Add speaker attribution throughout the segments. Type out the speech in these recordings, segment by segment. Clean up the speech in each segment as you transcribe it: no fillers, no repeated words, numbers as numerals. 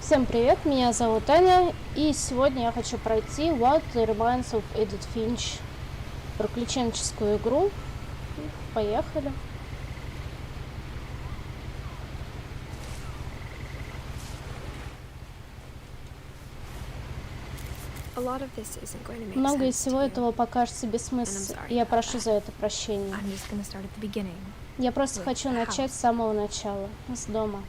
Speaker 1: Всем привет, меня зовут Аня, и сегодня я хочу пройти What Remains of Edith Finch, приключенческую игру. Поехали. Много из всего этого покажется бессмысленным, и я прошу за это прощения. Я просто хочу начать с самого начала, с дома.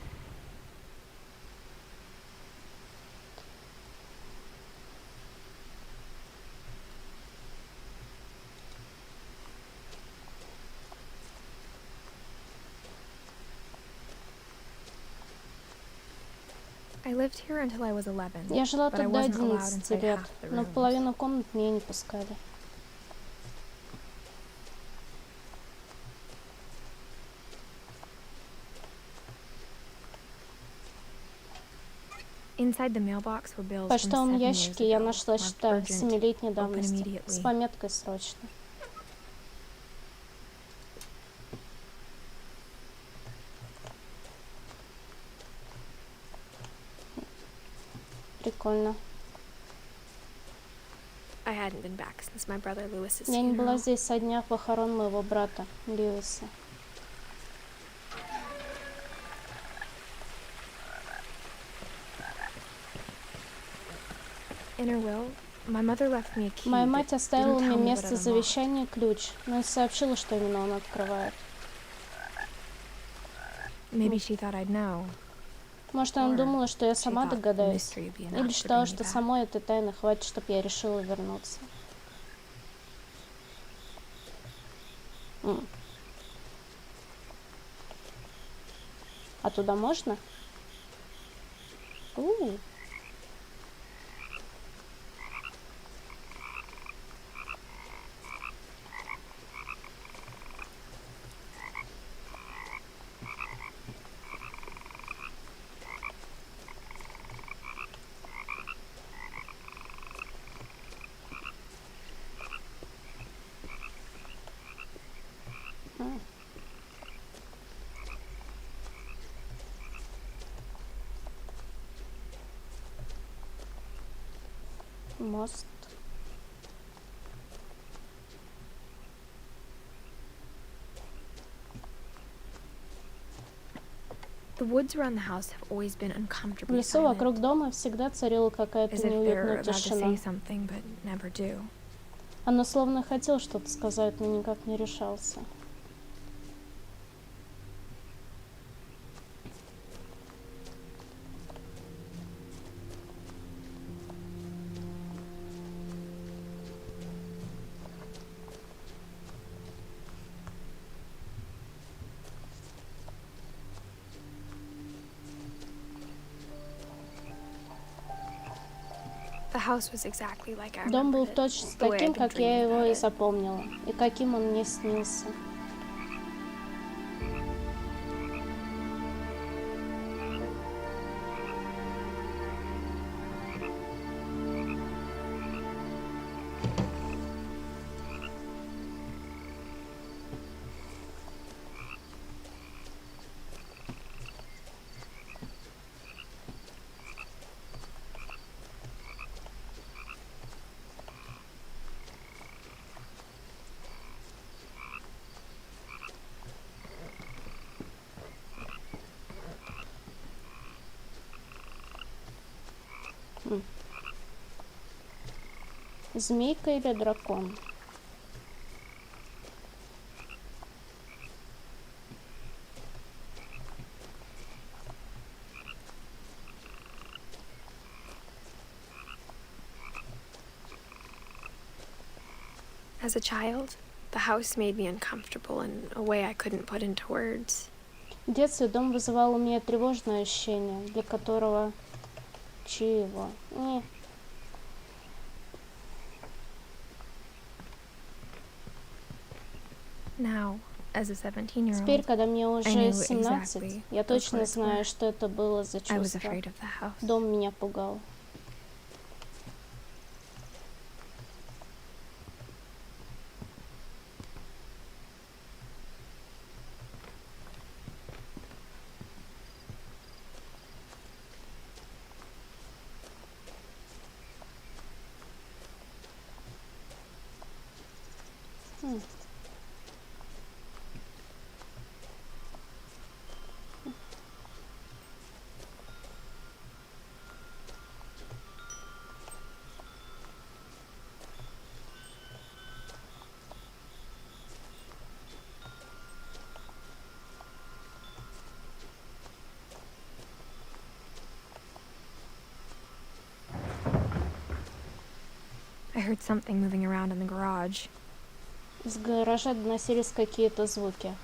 Speaker 1: Я жила тут до 11 лет, но в половину комнат меня не пускали. В почтовом ящике я нашла счета 7-летней давности с пометкой «Срочно». Прикольно. Я не была здесь со дня похорон моего брата Льюиса. Моя мать оставила мне место завещания ключ, но не сообщила, что именно он открывает. Может, она думала, что я сама догадаюсь, или считала, что самой этой тайны хватит, чтобы я решила вернуться. А туда можно? Мост. В лесу вокруг дома всегда царила какая-то неуютная тишина. Она словно хотела что-то сказать, но никак не решался. Дом был точно таким, как я его и запомнила, и каким он мне снился. Змейка или дракон?
Speaker 2: As a child, the house made me uncomfortable in a way I couldn't put into words.
Speaker 1: В детстве дом вызывал у меня тревожное ощущение, для которого чего? Теперь, когда мне уже 17, я точно знаю, что это было за чувство. Дом меня пугал.
Speaker 2: I heard something moving around in the garage.
Speaker 1: Из гаража доносились какие-то звуки.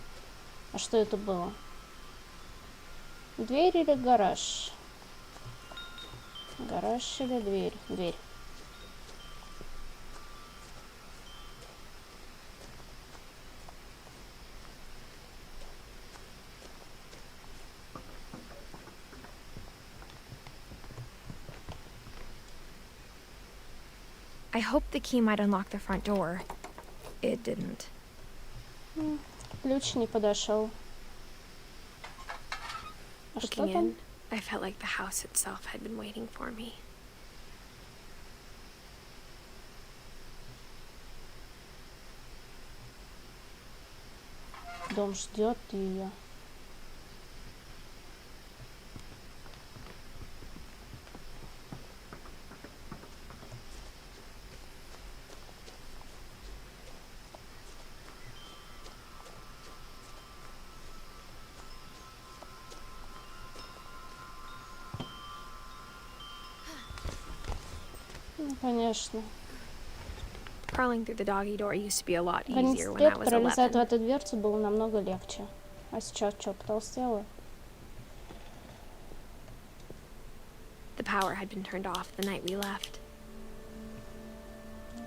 Speaker 1: А что это было? Дверь или гараж? Гараж или дверь? Дверь.
Speaker 2: I hoped the key might unlock the front door. It didn't.
Speaker 1: Ключ не подошел. А что
Speaker 2: Looking
Speaker 1: там?
Speaker 2: in, I felt like the house itself had been waiting for me.
Speaker 1: Дом ждет ее. Ну, конечно.
Speaker 2: Crawling through the doggy door used to be a lot
Speaker 1: В
Speaker 2: easier
Speaker 1: 11
Speaker 2: when I
Speaker 1: лет
Speaker 2: was
Speaker 1: пролезать в
Speaker 2: 11.
Speaker 1: эту дверцу было намного легче. А сейчас что, потолстела?
Speaker 2: The power had been turned off the night we left.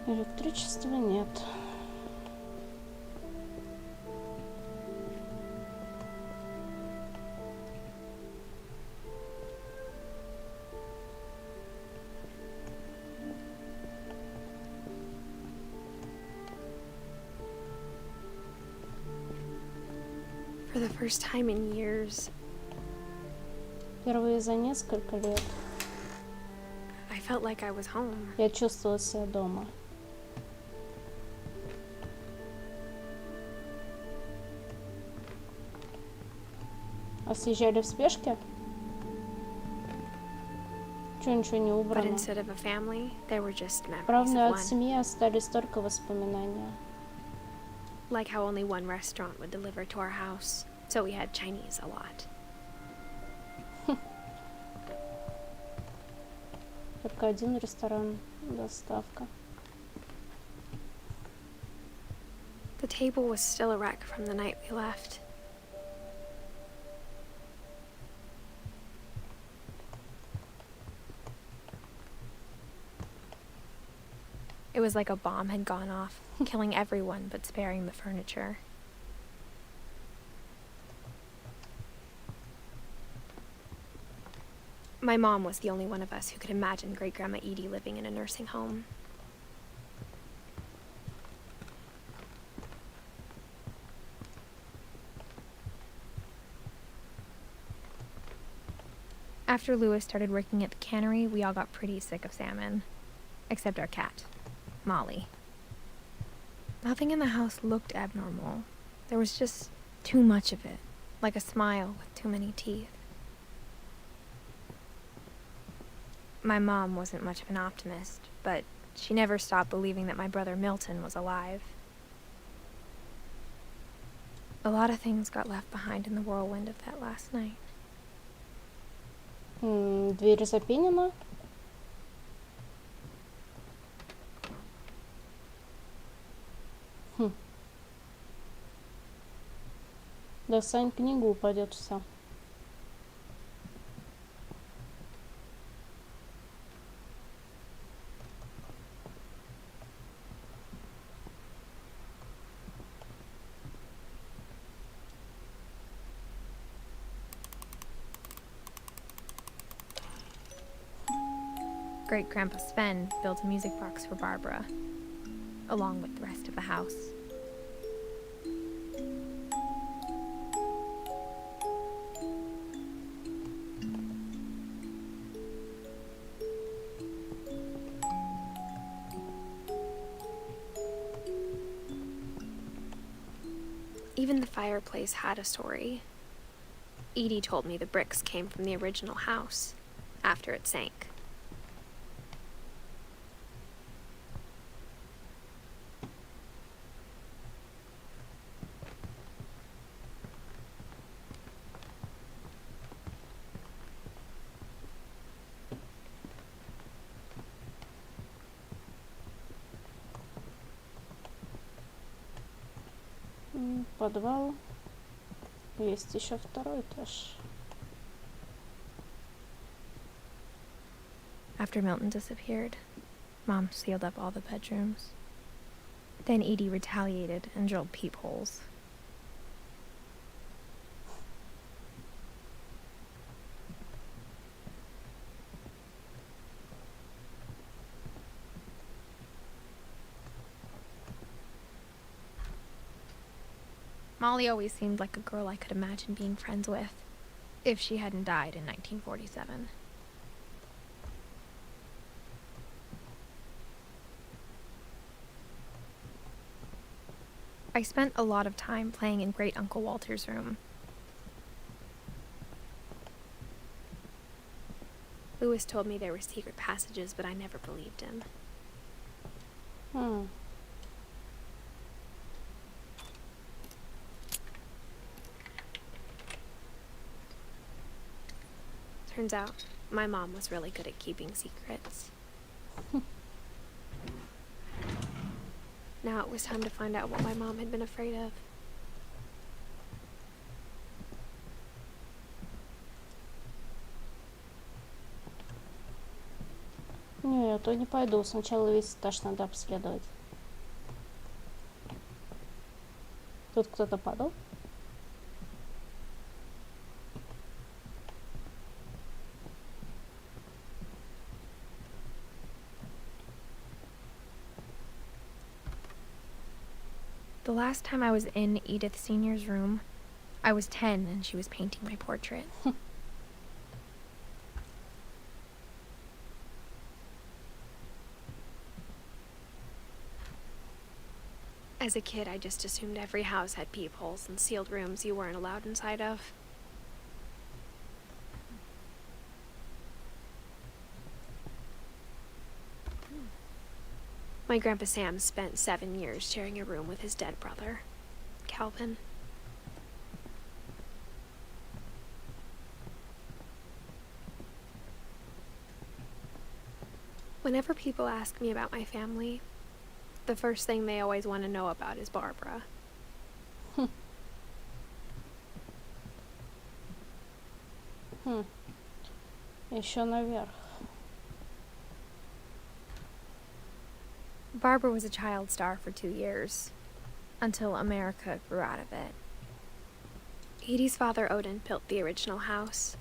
Speaker 1: Электричества нет.
Speaker 2: For the first time in years,
Speaker 1: Впервые за несколько лет
Speaker 2: I felt like I was home.
Speaker 1: я чувствовала себя дома. А съезжали в спешке? Чё, ничего не
Speaker 2: But
Speaker 1: убрано?
Speaker 2: instead of a family, there were just memories
Speaker 1: Правда,
Speaker 2: of
Speaker 1: от
Speaker 2: one.
Speaker 1: семьи остались только воспоминания.
Speaker 2: Like how only one restaurant would deliver to our house, so we had Chinese a lot.
Speaker 1: Только один ресторан, доставка.
Speaker 2: The table was still a wreck from the night we left. It was like a bomb had gone off, killing everyone but sparing the furniture. My mom was the only one of us who could imagine Great-Grandma Edie living in a nursing home. After Lewis started working at the cannery, we all got pretty sick of salmon. Except our cat, Molly. Nothing in the house looked abnormal. There was just too much of it, like a smile with too many teeth. My mom wasn't much of an optimist, but she never stopped believing that my brother Milton was alive. A lot of things got left behind in the whirlwind of that last night.
Speaker 1: Дверь запенена. Достань книгу, упадет все.
Speaker 2: Great-Grandpa Sven built a music box for Barbara, along with the rest of the house. Even the fireplace had a story. Edie told me the bricks came from the original house, after it sank.
Speaker 1: Подвал. Есть еще второй этаж.
Speaker 2: After Milton disappeared, Mom sealed up all the bedrooms. Then Edie retaliated and drilled peepholes. Molly always seemed like a girl I could imagine being friends with, if she hadn't died in 1947. I spent a lot of time playing in Great Uncle Walter's room. Lewis told me there were secret passages, but I never believed him. Turns out, my mom was really good at keeping secrets. Now it was time to find out what my mom had been afraid of.
Speaker 1: Нет, я не пойду. Сначала весь этаж надо обследовать. Тут кто-то падал?
Speaker 2: The last time I was in Edith Sr.'s room, I was 10 and she was painting my portrait. As a kid, I just assumed every house had peepholes and sealed rooms you weren't allowed inside of. My Grandpa Sam spent 7 years sharing a room with his dead brother, Calvin. Whenever people ask me about my family, the first thing they always want to know about is Barbara.
Speaker 1: Еще наверх.
Speaker 2: Barbara was a child star for 2 years, until America grew out of it. Edie's father, Odin, built the original house.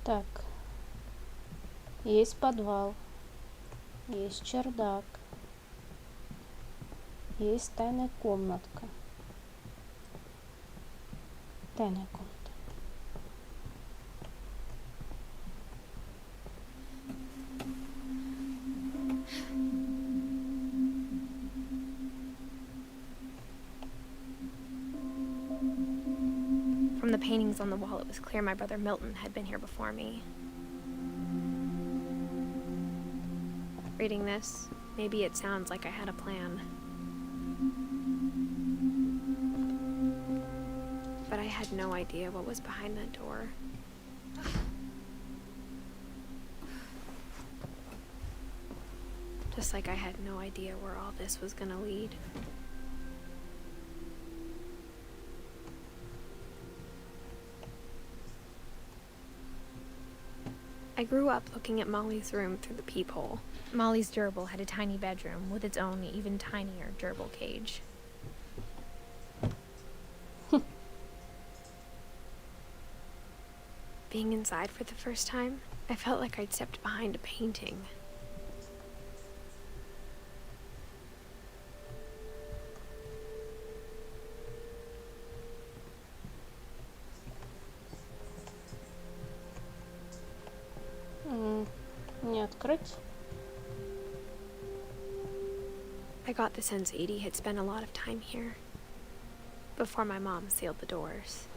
Speaker 1: Так. Есть подвал. Есть чердак. Есть тайная комнатка. Тайная комната.
Speaker 2: From the paintings on the wall, it was clear my brother Milton had been here before me. Reading this, maybe it sounds like I had a plan. But I had no idea what was behind that door. Just like I had no idea where all this was gonna lead. I grew up looking at Molly's room through the peephole. Molly's gerbil had a tiny bedroom with its own even tinier gerbil cage. Being inside for the first time, I felt like I'd stepped behind a painting.
Speaker 1: Не открыть.
Speaker 2: I got the sense Edie had spent a lot of time here before my mom sealed the doors.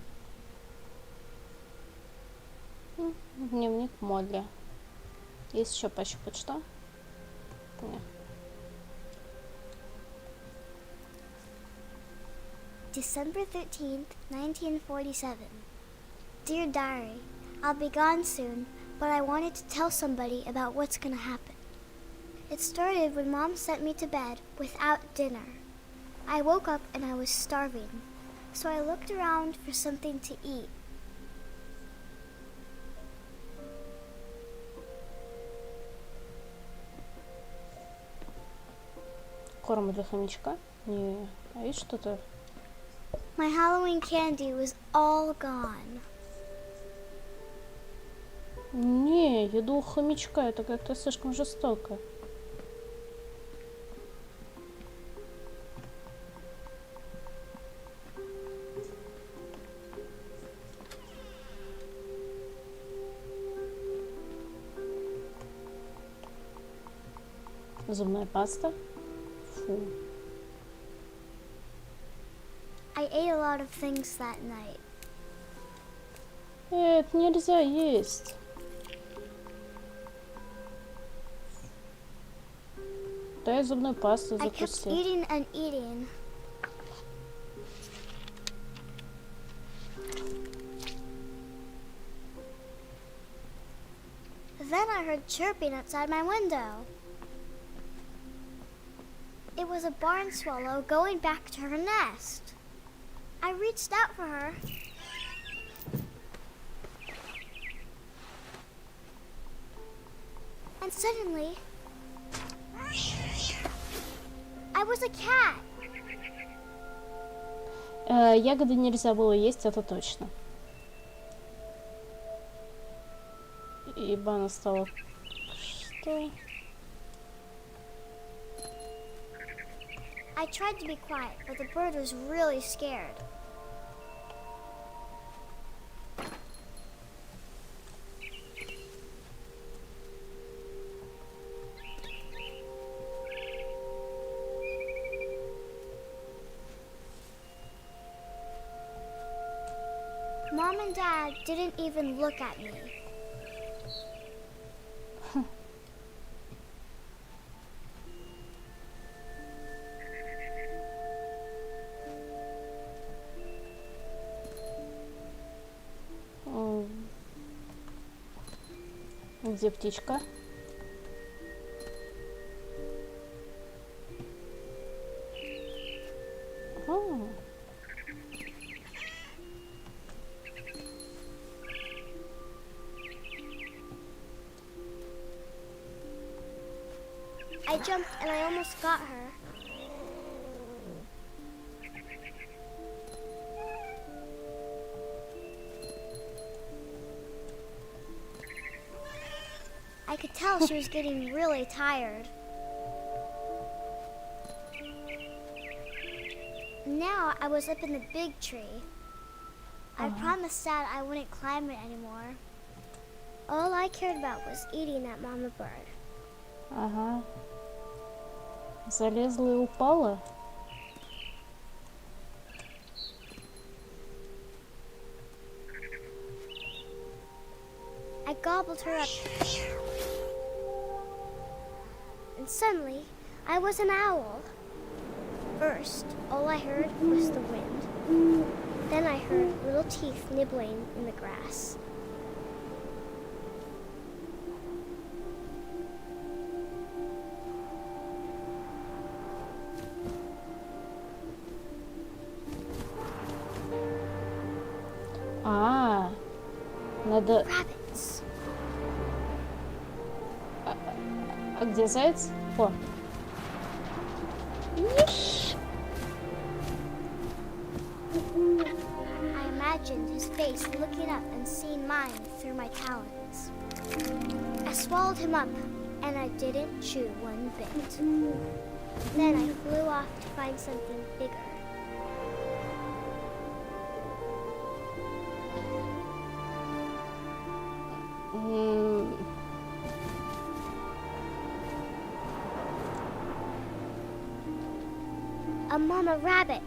Speaker 1: Дневник Молли. Есть еще пощупать что? Нет.
Speaker 3: December 13th, 1947. Dear Diary, I'll be gone soon, but I wanted to tell somebody about what's gonna happen. It started when Mom sent me to bed without dinner. I woke up and I was starving, so I looked around for something to eat.
Speaker 1: Корм для хомячка? Не, а есть что-то?
Speaker 3: My Halloween candy was all gone.
Speaker 1: Не, еду хомячка, это как-то слишком жестоко. Зубная паста? Фу.
Speaker 3: I ate a lot of things that night.
Speaker 1: Это нельзя есть. Дай зубную пасту
Speaker 3: I kept
Speaker 1: закуси.
Speaker 3: eating and eating. Then I heard chirping outside my window. It was a barn swallow going back to her nest. I reached out for her. And suddenly, I was a cat.
Speaker 1: Ягоды нельзя было есть, это точно. Ибо она стала... Что?
Speaker 3: I tried to be quiet, but the bird was really scared. Mom and Dad didn't even look at me.
Speaker 1: Где птичка? Ага.
Speaker 3: I jumped and I almost got her. I could tell she was getting really tired. Now I was up in the big tree. I promised Dad I wouldn't climb it anymore. All I cared about was eating that mama bird.
Speaker 1: Ага. Залезла и упала.
Speaker 3: I gobbled her up. And suddenly, I was an owl. First, all I heard was the wind. Then I heard little teeth nibbling in the grass.
Speaker 1: А, надо...
Speaker 3: Rabbits.
Speaker 1: А где заяц? О.
Speaker 3: I imagined his face looking up and seeing mine through my talons. I swallowed him up, and I didn't chew one bit. Then I flew off to find something bigger. a mama rabbit.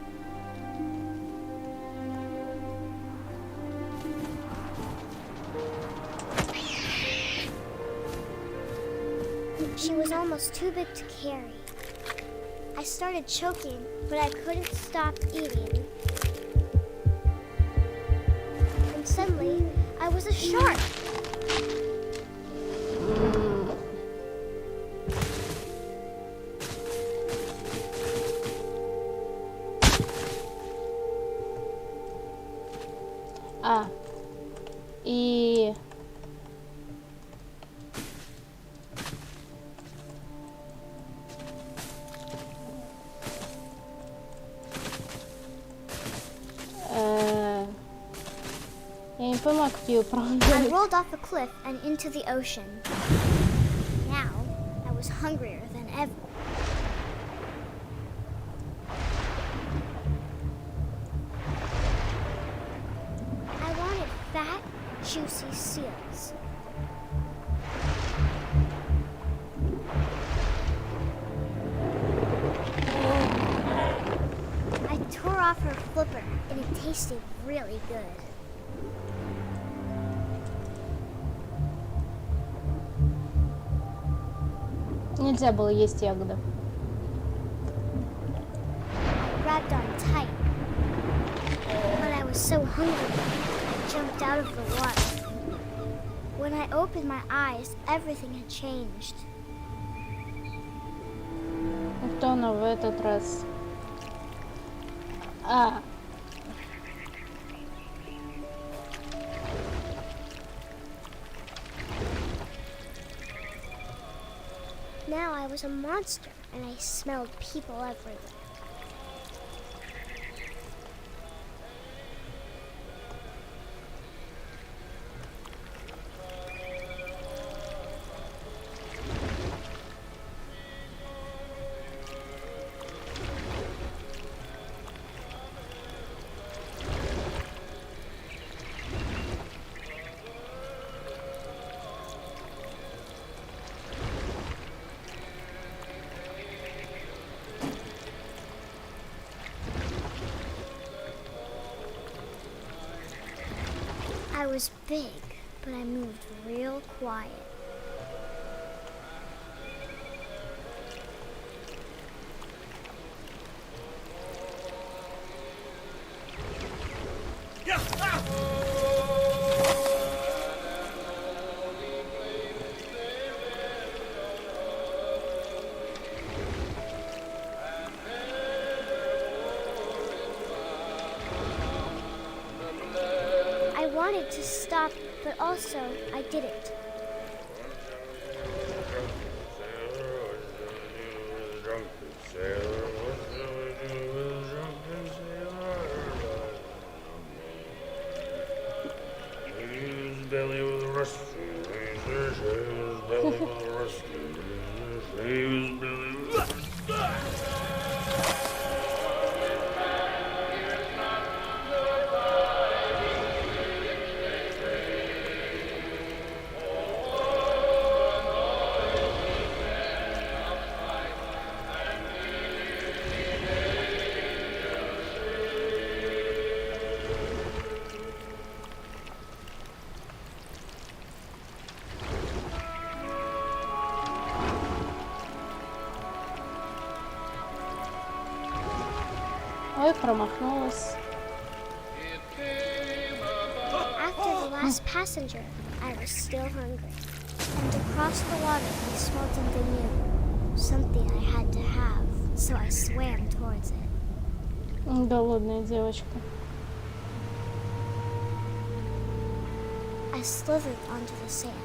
Speaker 3: She was almost too big to carry. I started choking, but I couldn't stop eating. And suddenly, I was a shark.
Speaker 1: И... Я не понимаю, как ее
Speaker 3: I
Speaker 1: управлять.
Speaker 3: rolled off a cliff and into the ocean. Now, I was hungrier than ever. I wanted fat, juicy seals. I tore off her flipper, and it tasted really good.
Speaker 1: Нельзя было есть ягоды.
Speaker 3: Grabbed on tight. But I was so hungry, I jumped out of the water. When I opened my eyes, everything had changed.
Speaker 1: Кто она в этот раз?
Speaker 3: Now I was a monster, and I smelled people everywhere. I was big, but I moved real quiet. I wanted to stop, but also I didn't.
Speaker 1: Ой, промахнулась.
Speaker 3: After the last passenger, I was still hungry. And across the water, I smelled something new. Something I had to have, so I swam towards it.
Speaker 1: Голодная девочка.
Speaker 3: I slithered onto the sand,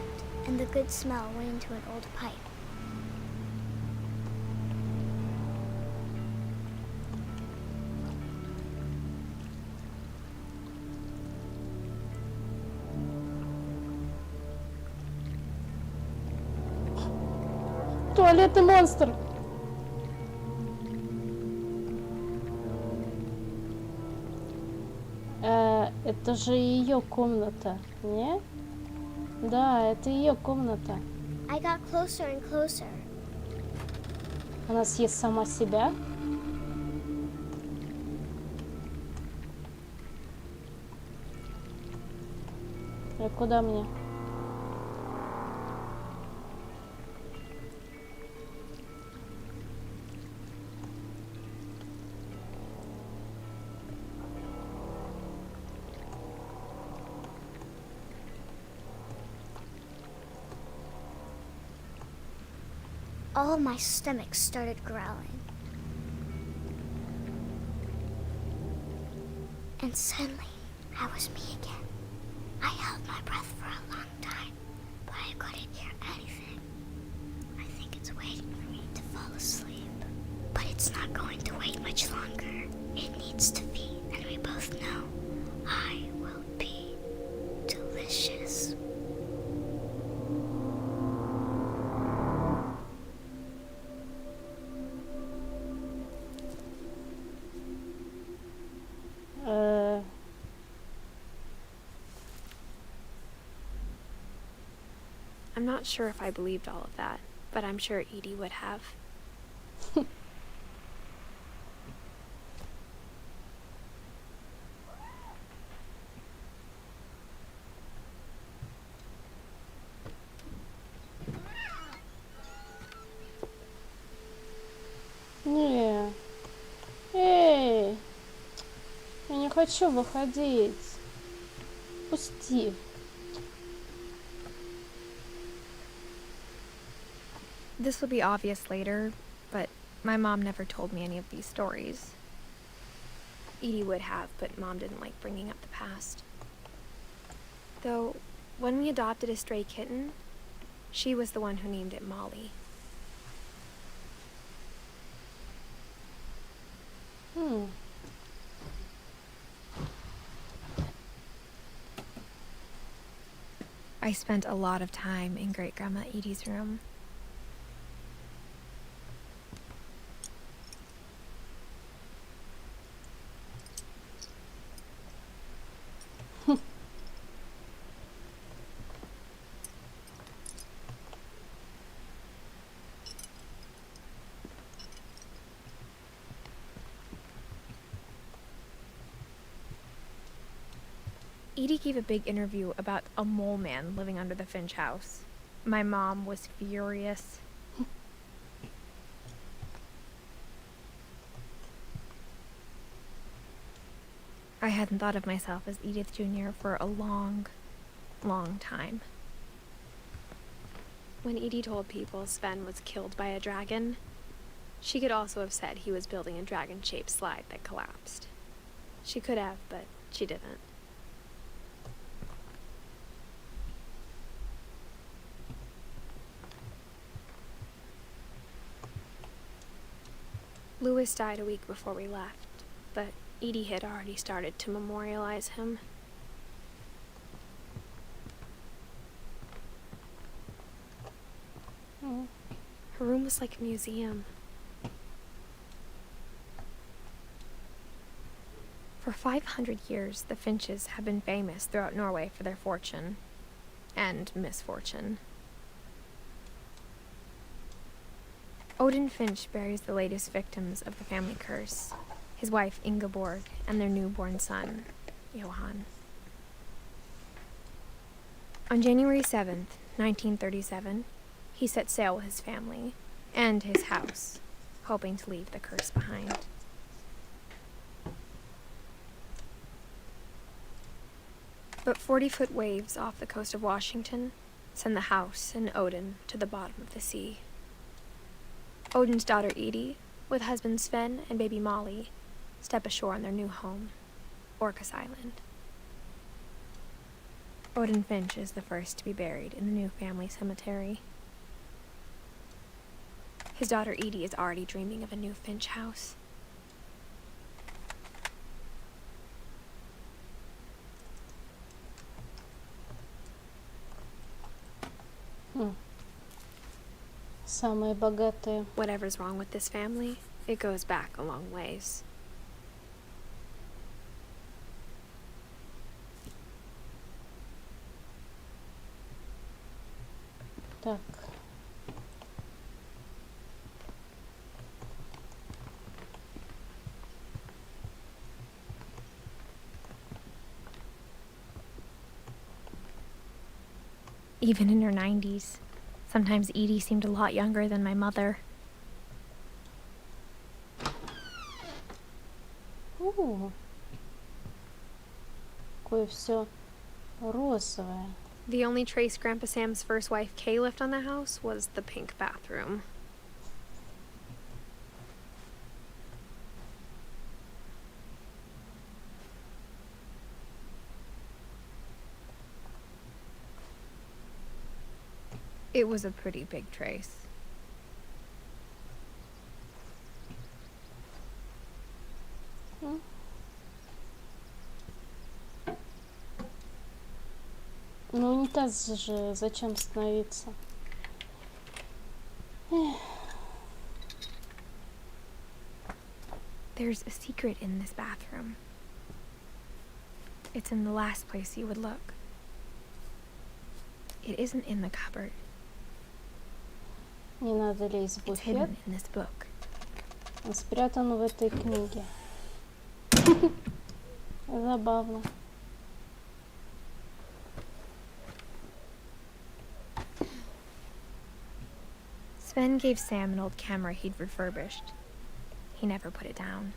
Speaker 3: and the good smell went into an old pipe.
Speaker 1: Туалетный монстр! Это же ее комната, не? Да, это ее комната.
Speaker 3: I got closer and closer.
Speaker 1: Она съест сама себя. Куда мне?
Speaker 3: All of my stomach started growling. And suddenly, I was me again. I held my breath for a long time, but I couldn't hear anything. I think it's waiting for me to fall asleep. But it's not going to wait much longer. It needs to be, and we both know I will be delicious.
Speaker 2: I'm not sure if I believed all of that, but I'm sure Edie would have.
Speaker 1: Не. Эй! Я не хочу выходить. Пусти.
Speaker 2: This will be obvious later, but my mom never told me any of these stories. Edie would have, but Mom didn't like bringing up the past. Though, when we adopted a stray kitten, she was the one who named it Molly. I spent a lot of time in Great-Grandma Edie's room. Edie gave a big interview about a mole man living under the Finch house. My mom was furious. I hadn't thought of myself as Edith Jr. for a long, long time. When Edie told people Sven was killed by a dragon, she could also have said he was building a dragon-shaped slide that collapsed. She could have, but she didn't. Louis died a week before we left, but Edie had already started to memorialize him. Her room was like a museum. For 500 years, the Finches have been famous throughout Norway for their fortune and misfortune. Odin Finch buries the latest victims of the family curse, his wife Ingeborg and their newborn son, Johan. On January 7th, 1937, he set sail with his family and his house, hoping to leave the curse behind. But 40-foot waves off the coast of Washington send the house and Odin to the bottom of the sea. Odin's daughter Edie, with husband Sven and baby Molly, step ashore on their new home, Orcas Island. Odin Finch is the first to be buried in the new family cemetery. His daughter Edie is already dreaming of a new Finch house.
Speaker 1: Самые богатые.
Speaker 2: Whatever's wrong with this family, it goes back a long ways.
Speaker 1: Так.
Speaker 2: even in her 90s. Sometimes Edie seemed a lot younger than my mother.
Speaker 1: Какое все розовое.
Speaker 2: The only trace Grandpa Sam's first wife Kay left on the house was the pink bathroom. It was a pretty big trace.
Speaker 1: Ну, унитаз же, зачем становиться?
Speaker 2: There's a secret in this bathroom. It's in the last place you would look. It isn't in the cupboard.
Speaker 1: Не надо лезть в
Speaker 2: It's
Speaker 1: буфет.
Speaker 2: hidden in this book.
Speaker 1: Он спрятан в этой книге. Забавно.
Speaker 2: Sven gave Sam an old camera he'd refurbished. He never put it down.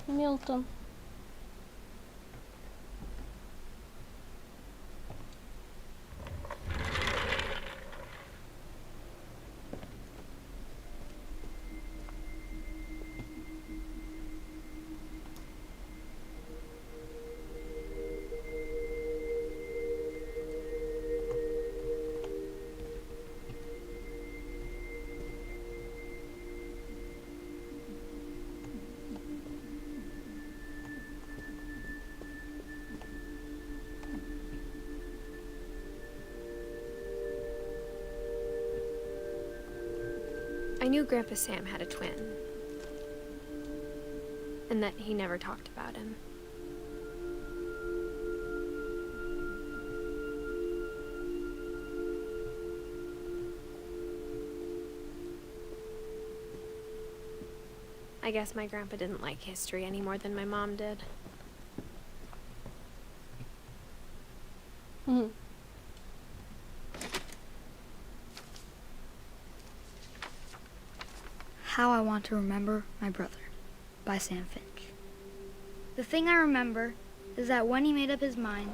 Speaker 1: Милтон.
Speaker 2: I knew Grandpa Sam had a twin, and that he never talked about him. I guess my grandpa didn't like history any more than my mom did.
Speaker 4: How I Want to Remember My Brother by Sam Finch. The thing I remember is that when he made up his mind,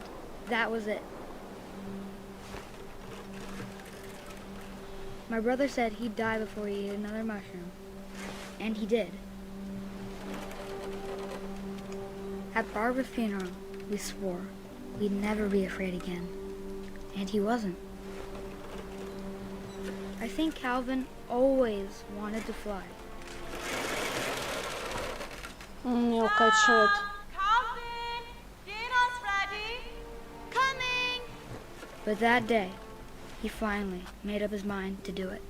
Speaker 4: that was it. My brother said he'd die before he ate another mushroom, and he did. At Barbara's funeral, we swore we'd never be afraid again, and he wasn't. I think Calvin always wanted to fly.
Speaker 1: Не укачивает.
Speaker 5: Calvin, dinner's ready. Coming.
Speaker 4: But that day, he finally made up his mind to do it.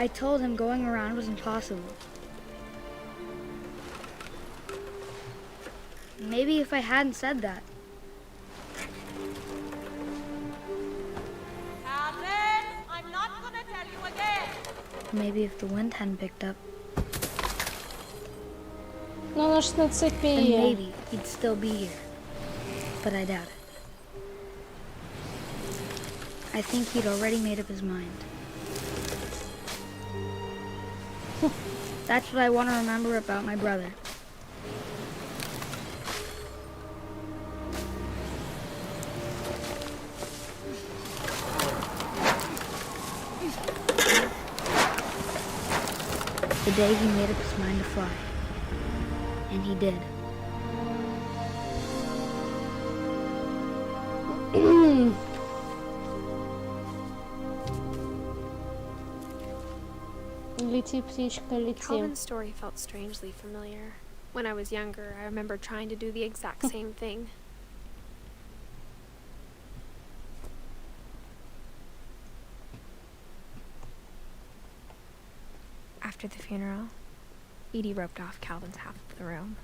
Speaker 4: I told him going around was impossible. Maybe if I hadn't said that.
Speaker 5: Calvin, I'm not gonna tell you again.
Speaker 4: Maybe if the wind hadn't picked up,
Speaker 1: Ну, она ж на
Speaker 4: then
Speaker 1: цепи.
Speaker 4: maybe he'd still be here. But I doubt it. I think he'd already made up his mind. That's what I want to remember about my brother. The day he made up his mind to fly. And he did.
Speaker 1: Лети, птичка, лети.
Speaker 2: Calvin's story felt strangely familiar. When I was younger, I remember trying to do the exact same thing. After the funeral, Edie roped off Calvin's half of the room.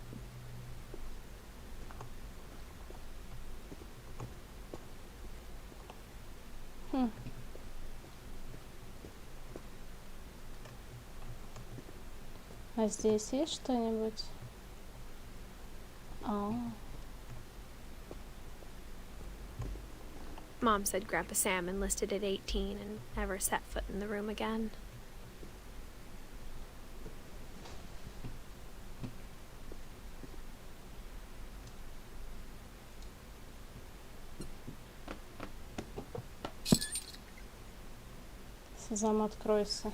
Speaker 1: А здесь есть что-нибудь?
Speaker 2: Mom said Grandpa Sam enlisted at 18 and never set foot in the room again.
Speaker 1: Зам, откройся.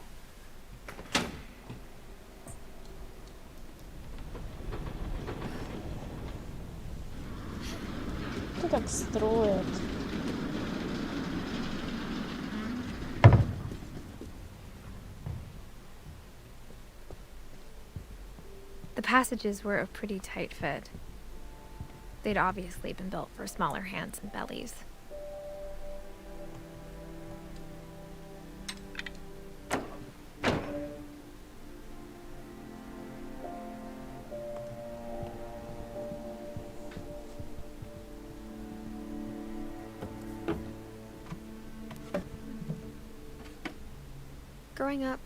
Speaker 1: Кто так строит?
Speaker 2: The passages were a pretty tight fit. They'd obviously been built for smaller hands and bellies. Growing up,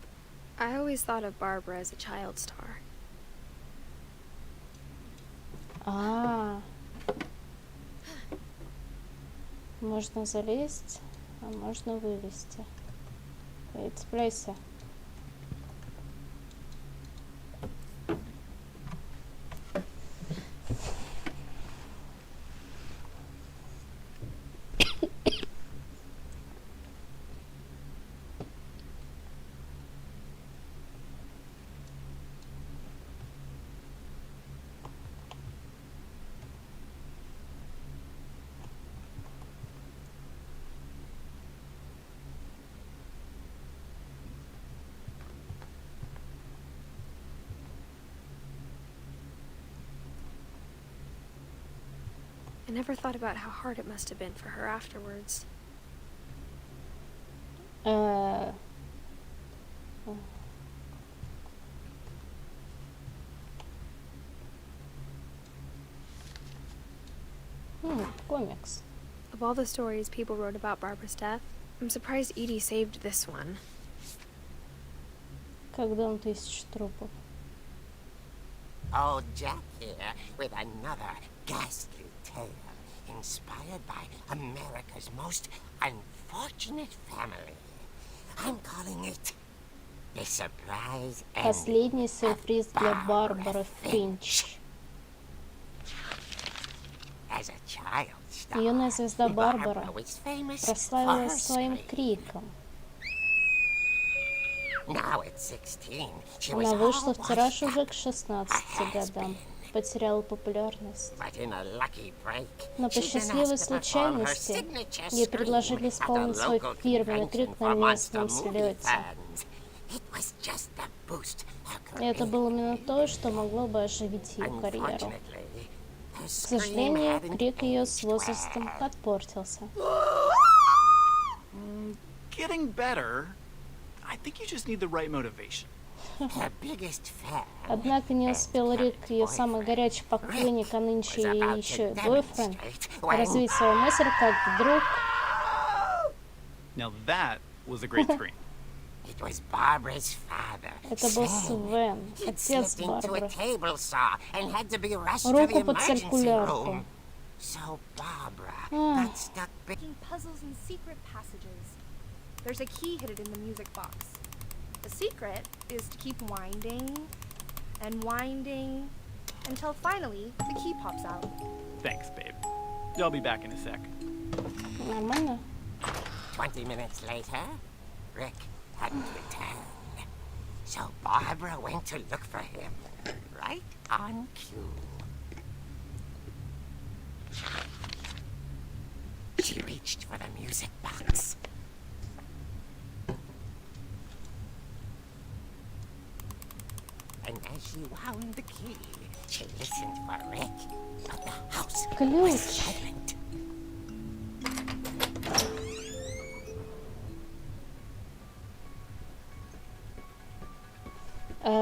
Speaker 2: I always thought of Barbara as a child star.
Speaker 1: Можно залезть, а можно вылезти. Эй, цепляйся.
Speaker 2: I never thought about how hard it must have been for her afterwards.
Speaker 1: Комикс.
Speaker 2: Of all the stories people wrote about Barbara's death, I'm surprised Edie saved this one.
Speaker 1: Как дом тысяч трупов.
Speaker 6: Old Jack here with another ghastly tale inspired by America's most unfortunate family. I'm calling it The Surprise Ending
Speaker 1: Последний сюрприз для
Speaker 6: of
Speaker 1: Барбары
Speaker 6: Barbara
Speaker 1: Финч.
Speaker 6: As a child star,
Speaker 1: Юная звезда Барбара
Speaker 6: Barbara was famous for her
Speaker 1: прославилась своим
Speaker 6: scream.
Speaker 1: криком.
Speaker 6: Now at 16, she was
Speaker 1: Она вышла
Speaker 6: all
Speaker 1: в тираж
Speaker 6: washed
Speaker 1: уже
Speaker 6: up,
Speaker 1: к 16 годам, потеряла популярность.
Speaker 6: but in a lucky break,
Speaker 1: Но по
Speaker 6: she'd been
Speaker 1: счастливой
Speaker 6: asked to perform her
Speaker 1: случайности
Speaker 6: signature
Speaker 1: ей
Speaker 6: scream
Speaker 1: предложили
Speaker 6: at the
Speaker 1: исполнить свой
Speaker 6: local
Speaker 1: фирменный
Speaker 6: convention
Speaker 1: трюк на
Speaker 6: for monster
Speaker 1: местном
Speaker 6: movie
Speaker 1: слете.
Speaker 6: fans. It was just the boost her
Speaker 1: И это
Speaker 6: career
Speaker 1: было именно то, что могло бы оживить ее карьеру.
Speaker 6: Unfortunately, her
Speaker 1: К
Speaker 6: scream
Speaker 1: сожалению,
Speaker 6: hadn't
Speaker 1: крик ее с
Speaker 6: aged
Speaker 1: возрастом
Speaker 6: well.
Speaker 1: подпортился.
Speaker 7: Getting better. I think you just need the right motivation.
Speaker 6: Her biggest fan
Speaker 1: Однако не успел
Speaker 6: and
Speaker 1: Рик,
Speaker 6: current
Speaker 1: ее самый
Speaker 6: boyfriend,
Speaker 1: горячий поклонник, а нынче
Speaker 6: was
Speaker 1: и
Speaker 6: about
Speaker 1: еще
Speaker 6: to
Speaker 1: и бойфренд,
Speaker 6: demonstrate when
Speaker 1: развить свою мысль, как вдруг
Speaker 7: Now that was a great scream.
Speaker 6: it was Barbara's father.
Speaker 1: это был
Speaker 6: Sven.
Speaker 1: Свен,
Speaker 6: He'd
Speaker 1: отец
Speaker 6: slipped into a
Speaker 1: Барбары.
Speaker 6: table saw and had to be rushed to
Speaker 1: Руку
Speaker 6: the
Speaker 1: под
Speaker 6: emergency
Speaker 1: циркулярку.
Speaker 6: room. So Barbara got stuck
Speaker 5: Making puzzles and secret passages. There's a key hidden in the music box. The secret is to keep winding and winding until finally the key pops out.
Speaker 7: Thanks, babe. I'll be back in a sec.
Speaker 1: Нормально?
Speaker 6: 20 minutes later, Rick hadn't returned. So Barbara went to look for him, right on cue. She reached for the music box. And as she wound the key, she listened for Rick, but the house
Speaker 1: Ключ.
Speaker 6: was silent.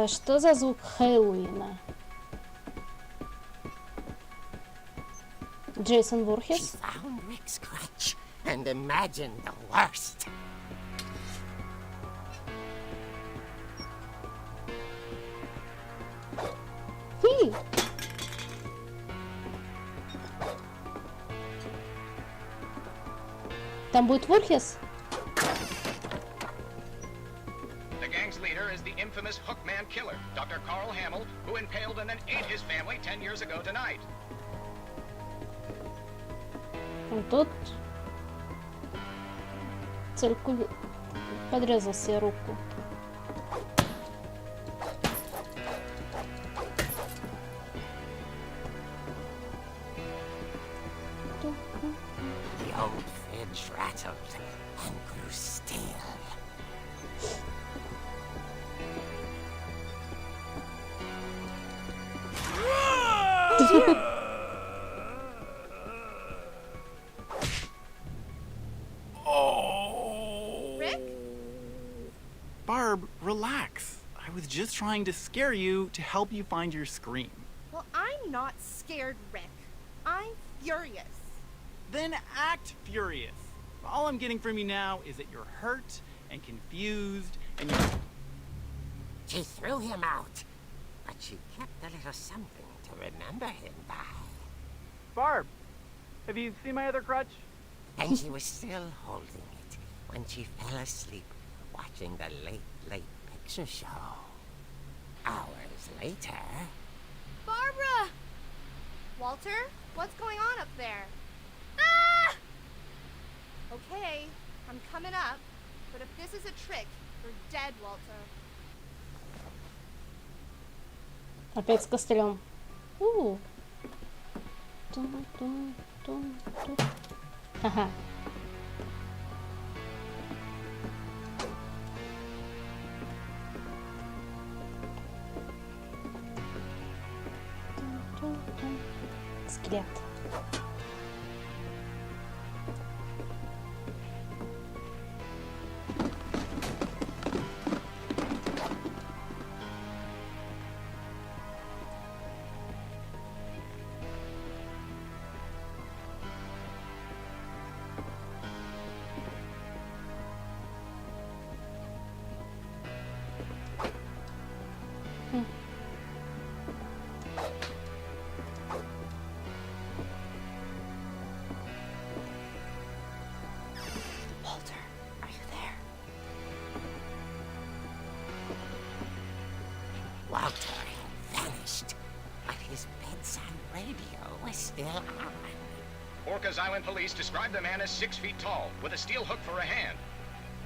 Speaker 1: Что за звук Хэллоуина? Джейсон
Speaker 6: She
Speaker 1: Voorhees?
Speaker 6: found Rick's crutch and imagined the worst.
Speaker 1: Фи! Там будет Voorhees?
Speaker 8: The gang's leader is the infamous Hookman killer, Dr. Carl Hamill, who impaled and then ate his family 10 years ago tonight.
Speaker 1: Тут цельку подрезал себе руку.
Speaker 6: The old fridge rattled and grew still.
Speaker 5: Rick?
Speaker 7: Barb, relax. I was just trying to scare you to help you find your scream.
Speaker 5: Well, I'm not scared, Rick. I'm furious.
Speaker 7: Then act furious. All I'm getting from you now is that you're hurt and confused and you're...
Speaker 6: She threw him out, but she kept a little something to remember him by.
Speaker 7: Barb, have you seen my other crutch?
Speaker 6: And she was still holding it when she fell asleep watching the late picture show. Hours later...
Speaker 5: Barbara! Walter, what's going on up there? Ah! Okay, I'm coming up, but if this is a trick, you're dead, Walter.
Speaker 1: Опять с костылем. Тун-тун-тун-тун. Ага. Тун-тун-тун. Скелет.
Speaker 2: Walter, are you there?
Speaker 6: Walter had vanished, but his bedside radio was still on.
Speaker 8: Orcas Island police describe the man as 6 feet tall, with a steel hook for a hand.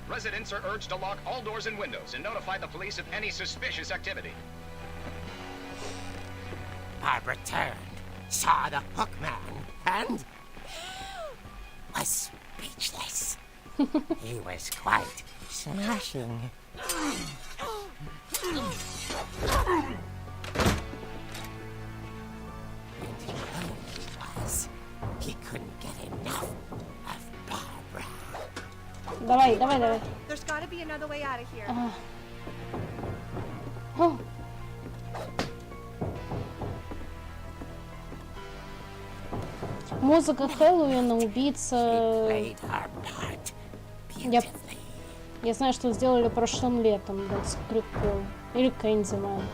Speaker 8: Residents are urged to lock all doors and windows and notify the police of any suspicious activity.
Speaker 6: Barbara turned, saw the hook man, and was speechless. He was quite smashing. And he was. He couldn't get enough of Barbara.
Speaker 1: Давай, давай, давай.
Speaker 5: There's gotta be another way out of here.
Speaker 1: Ага. О. Музыка Хэллоуина, убийца.
Speaker 6: Played her part
Speaker 1: Я,
Speaker 6: beautifully.
Speaker 1: я знаю, что сделали прошлым летом, да, с прикол. Или Кэндиман.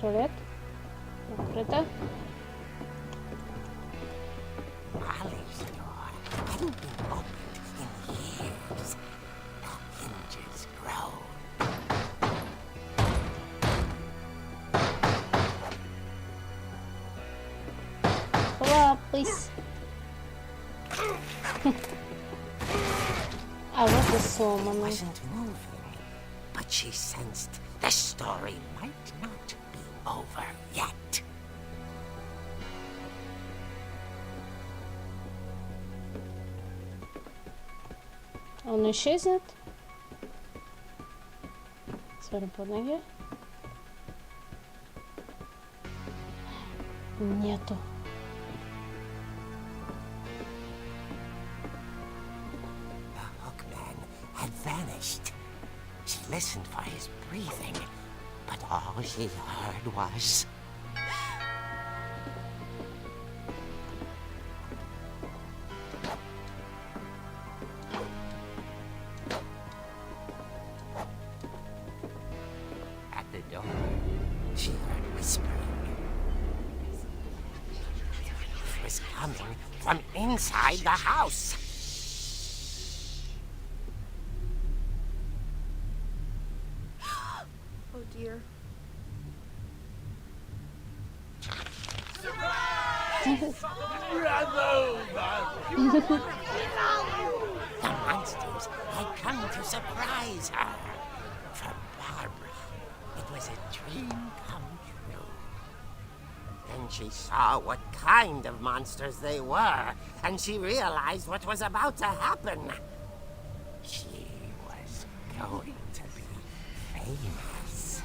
Speaker 1: Туалет. Открыто.
Speaker 6: Molly's door hadn't been opened in years. The hinges groaned.
Speaker 1: Лапысь. А вот и сломано.
Speaker 6: Wasn't moving, but she sensed the story might not be over yet.
Speaker 1: Он исчезнет. Смотрим под ноги. Нету.
Speaker 6: The hookman had vanished. She listened for his breathing, but all she heard was... At the door, she heard whispering. It was coming from inside the house.
Speaker 5: Oh dear.
Speaker 6: The monsters had come to surprise her. For Barbara, it was a dream come true. Then she saw what kind of monsters they were, and she realized what was about to happen. She was going to be famous.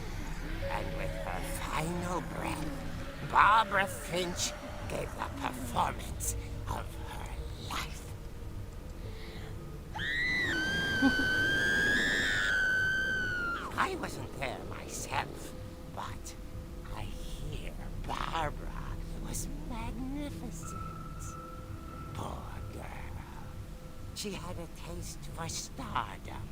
Speaker 6: And with her final breath, Barbara Finch gave the performance of her life. I wasn't there myself, but I hear Barbara was magnificent. Poor girl. She had a taste for stardom.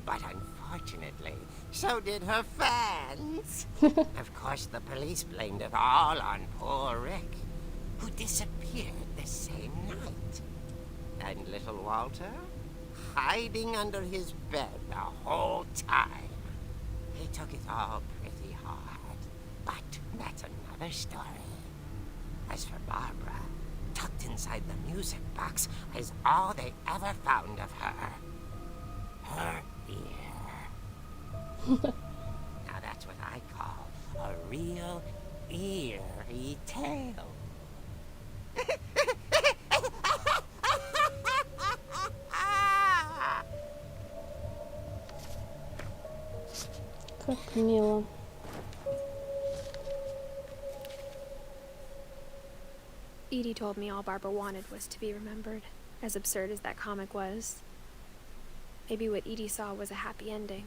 Speaker 6: But unfortunately, so did her fans. Of course, the police blamed it all on poor Rick, who disappeared the same night. And little Walter, hiding under his bed the whole time. He took it all pretty hard, but that's another story. As for Barbara, tucked inside the music box is all they ever found of her. Her ear. Now that's what I call a real eerie tale.
Speaker 1: Как мило.
Speaker 2: Edie told me all Barbara wanted was to be remembered, as absurd as that comic was. Maybe what Edie saw was a happy ending.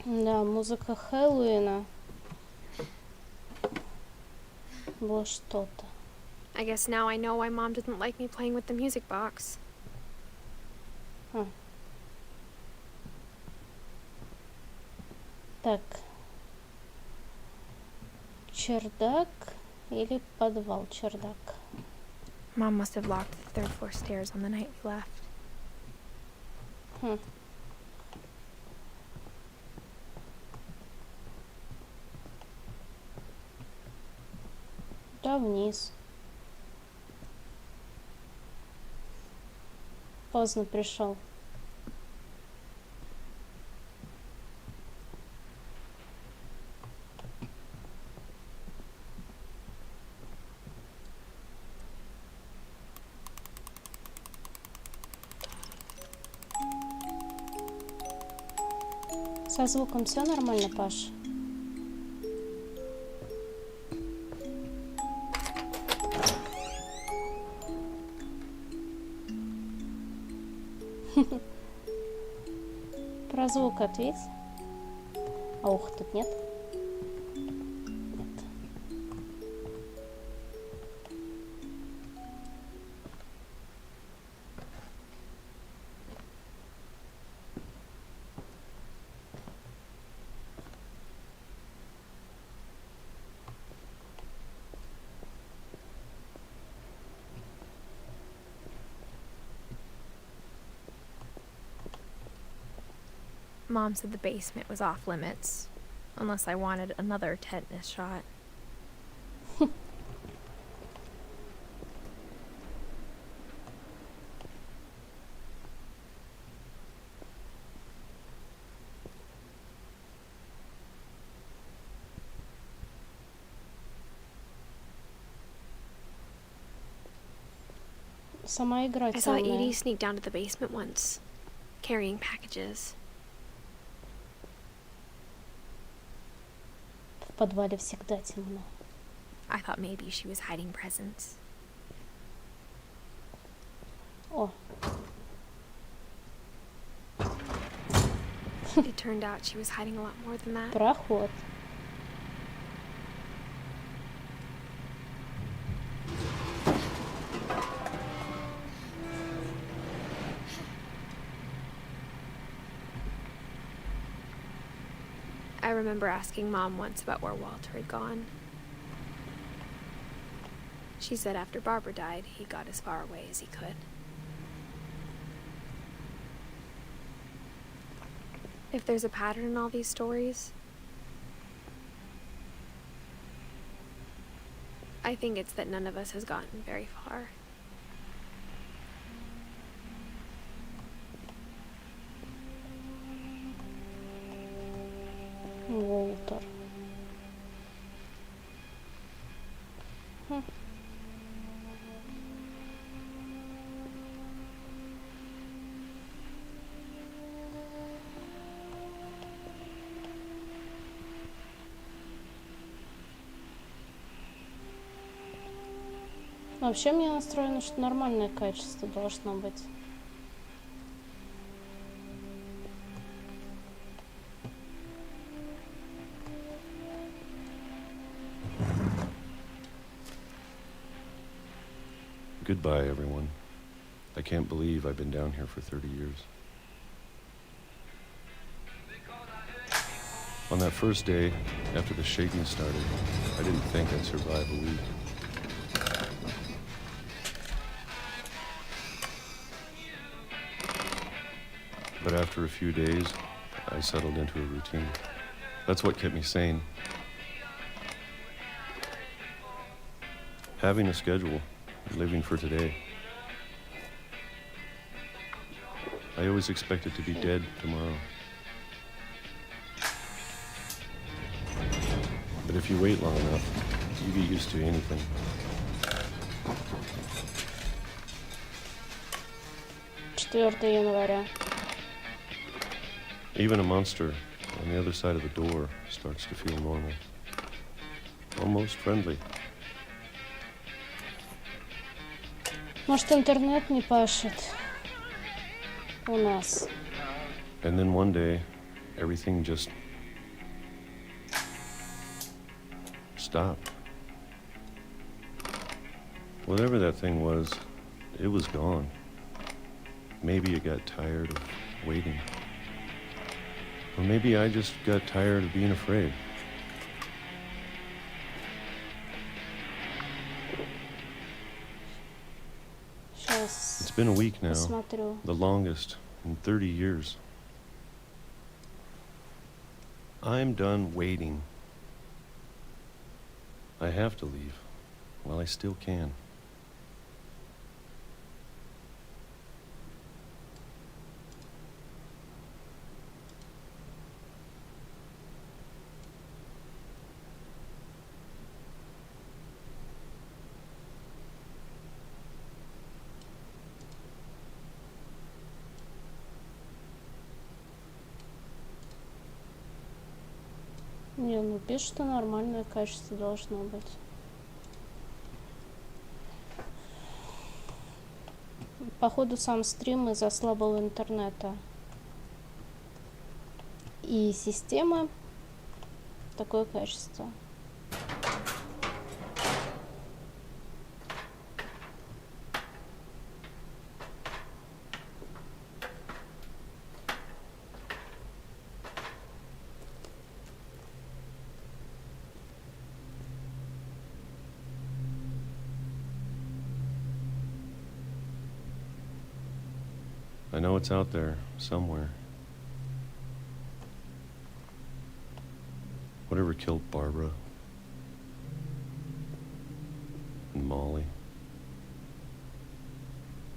Speaker 1: Да, музыка Хэллоуина. Было что-то.
Speaker 2: I guess now I know why Mom didn't like me playing with the music box.
Speaker 1: Так. Чердак или подвал? Чердак.
Speaker 2: Mom must have locked the third floor stairs on the night we left.
Speaker 1: Да, вниз. Поздно пришел. Со звуком все нормально, Паш? Про звук ответь. А ух, тут нет? Нет.
Speaker 2: Mom said the basement was off limits, unless I wanted another tetanus shot.
Speaker 1: Сама играть
Speaker 2: I saw
Speaker 1: умная.
Speaker 2: Edie sneak down to the basement once, carrying packages.
Speaker 1: В подвале всегда темно.
Speaker 2: I thought maybe she was hiding presents.
Speaker 1: О,
Speaker 2: It turned out she was hiding a lot more than that.
Speaker 1: проход.
Speaker 2: I remember asking Mom once about where Walter had gone. She said after Barbara died, he got as far away as he could. If there's a pattern in all these stories, I think it's that none of us has gotten very far.
Speaker 1: Уолтер. Хм. Вообще мне настроено, что нормальное качество должно быть.
Speaker 9: Goodbye, everyone. I can't believe I've been down here for 30 years. On that first day, after the shaking started, I didn't think I'd survive a week. But after a few days, I settled into a routine. That's what kept me sane. Having a schedule, living for today. I always expected to be dead tomorrow. But if you wait long enough, you get used to anything.
Speaker 1: января.
Speaker 9: Even a monster on the other side of the door starts to feel normal. Almost friendly.
Speaker 1: Может, интернет не пашет у нас.
Speaker 9: And then one day, everything just stopped. Whatever that thing was, it was gone. Maybe it got tired of waiting. Or maybe I just got tired of being afraid.
Speaker 1: Сейчас
Speaker 9: It's been a week now,
Speaker 1: посмотрю.
Speaker 9: the longest in 30 years. I'm done waiting. I have to leave while I still can.
Speaker 1: Не, ну пишет, что нормальное качество должно быть. Походу сам стрим из-за слабого интернета. И система такое качество.
Speaker 9: I know it's out there, somewhere. Whatever killed Barbara and Molly.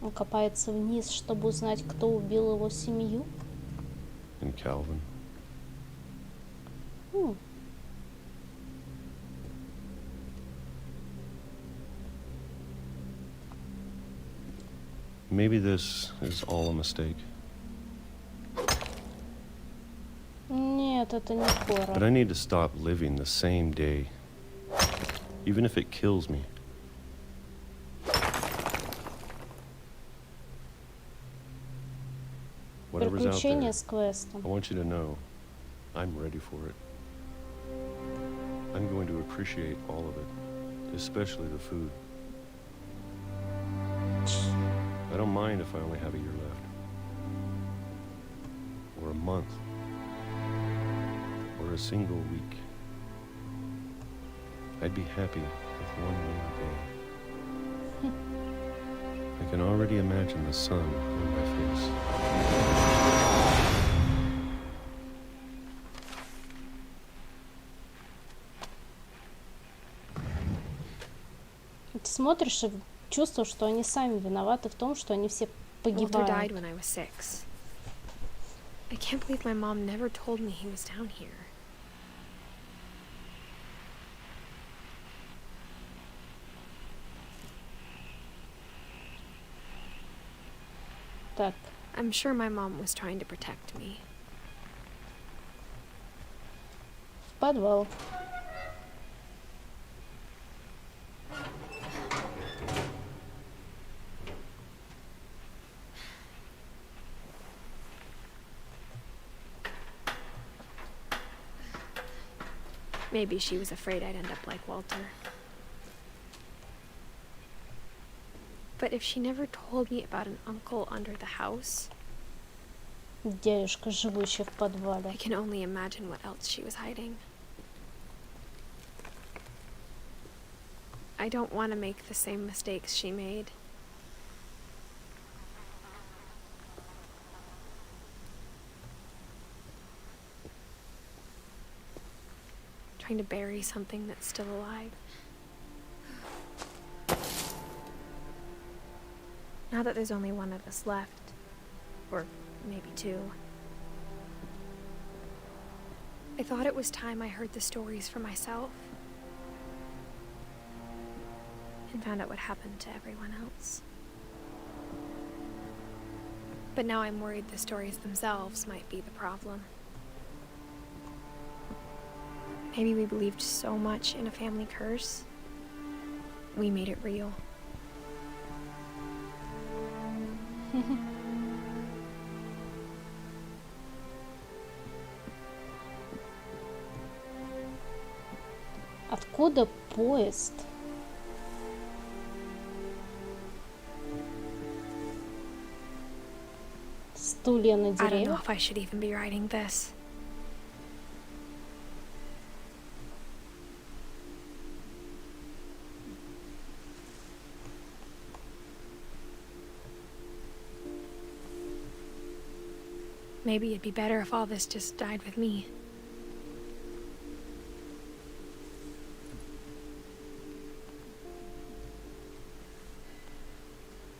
Speaker 1: Он копается вниз, чтобы узнать, кто убил его семью.
Speaker 9: And Calvin. Maybe this is all a mistake.
Speaker 1: Нет, это не хоррор.
Speaker 9: But I need to stop living the same day, even if it kills me. Whatever's out
Speaker 1: Приключения
Speaker 9: there,
Speaker 1: с квестом.
Speaker 9: I want you to know I'm ready for it. I'm going to appreciate all of it, especially the food. I don't mind if I only have a year left, or a month, or a single week. I'd be happy with one more day. I can already imagine the sun on my face.
Speaker 1: Ты смотришь и чувствуешь, что они сами виноваты в том, что они все
Speaker 2: Walter
Speaker 1: погибают.
Speaker 2: died when I was 6. I can't believe my mom never told me he was down here.
Speaker 1: Так,
Speaker 2: I'm sure my mom was trying to protect me.
Speaker 1: в подвал.
Speaker 2: Maybe she was afraid I'd end up like Walter. But if she never told me about an uncle under the house,
Speaker 1: Дядюшка, живущий в подвале.
Speaker 2: I can only imagine what else she was hiding. I don't want to make the same mistakes she made. Trying to bury something that's still alive. Now that there's only one of us left, or maybe two, I thought it was time I heard the stories for myself and found out what happened to everyone else. But now I'm worried the stories themselves might be the problem. Maybe we believed so much in a family curse, we made it real.
Speaker 1: Откуда поезд? Стулья на
Speaker 2: I don't know
Speaker 1: деревьях?
Speaker 2: if I should even be writing this. Maybe it'd be better if all this just died with me.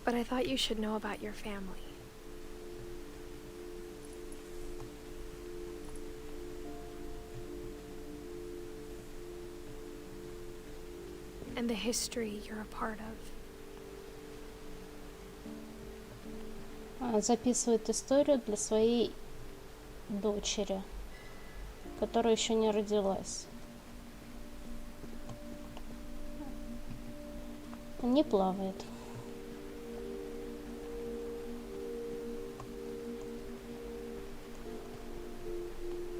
Speaker 2: But I thought you should know about your family. And the history you're a part of.
Speaker 1: Записывает историю для своей дочери, которая еще не родилась. Не плавает.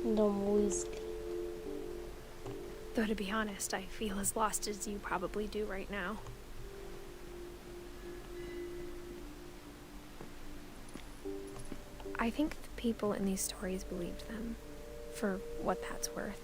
Speaker 1: Дом Уизли.
Speaker 2: Though to be honest, I feel as lost as you probably do right now. I think the people in these stories believed them, for what that's worth.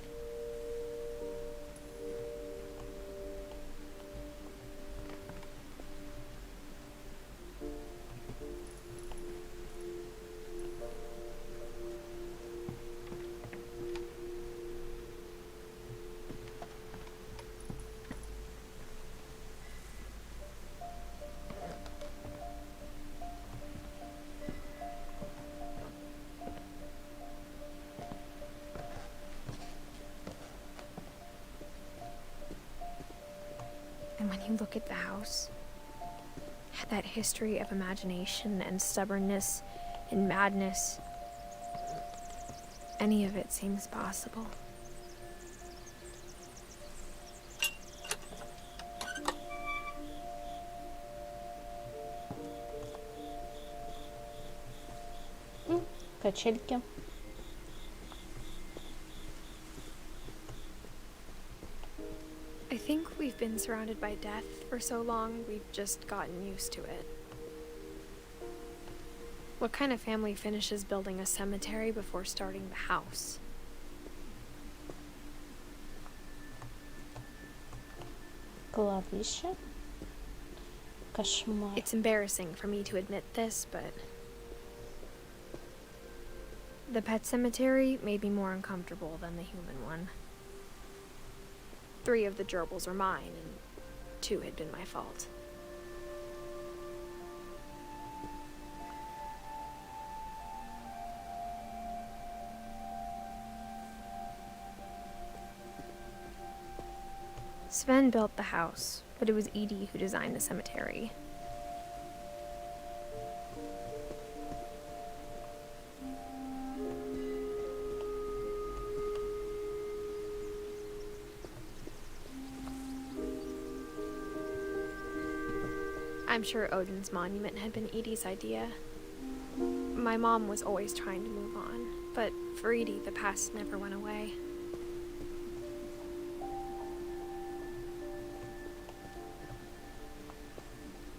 Speaker 2: And when you look at the house, had that history of imagination and stubbornness and madness. Any of it seems possible.
Speaker 1: Качельки.
Speaker 2: I think we've been surrounded by death for so long, we've just gotten used to it. What kind of family finishes building a cemetery before starting the house?
Speaker 1: Кладбище. Кошмар.
Speaker 2: It's embarrassing for me to admit this, but the pet cemetery made me more uncomfortable than the human one. 3 of the gerbils are mine, and 2 had been my fault. Sven built the house, but it was Edie who designed the cemetery. I'm sure Odin's monument had been Edie's idea. My mom was always trying to move on, but for Edie, the past never went away.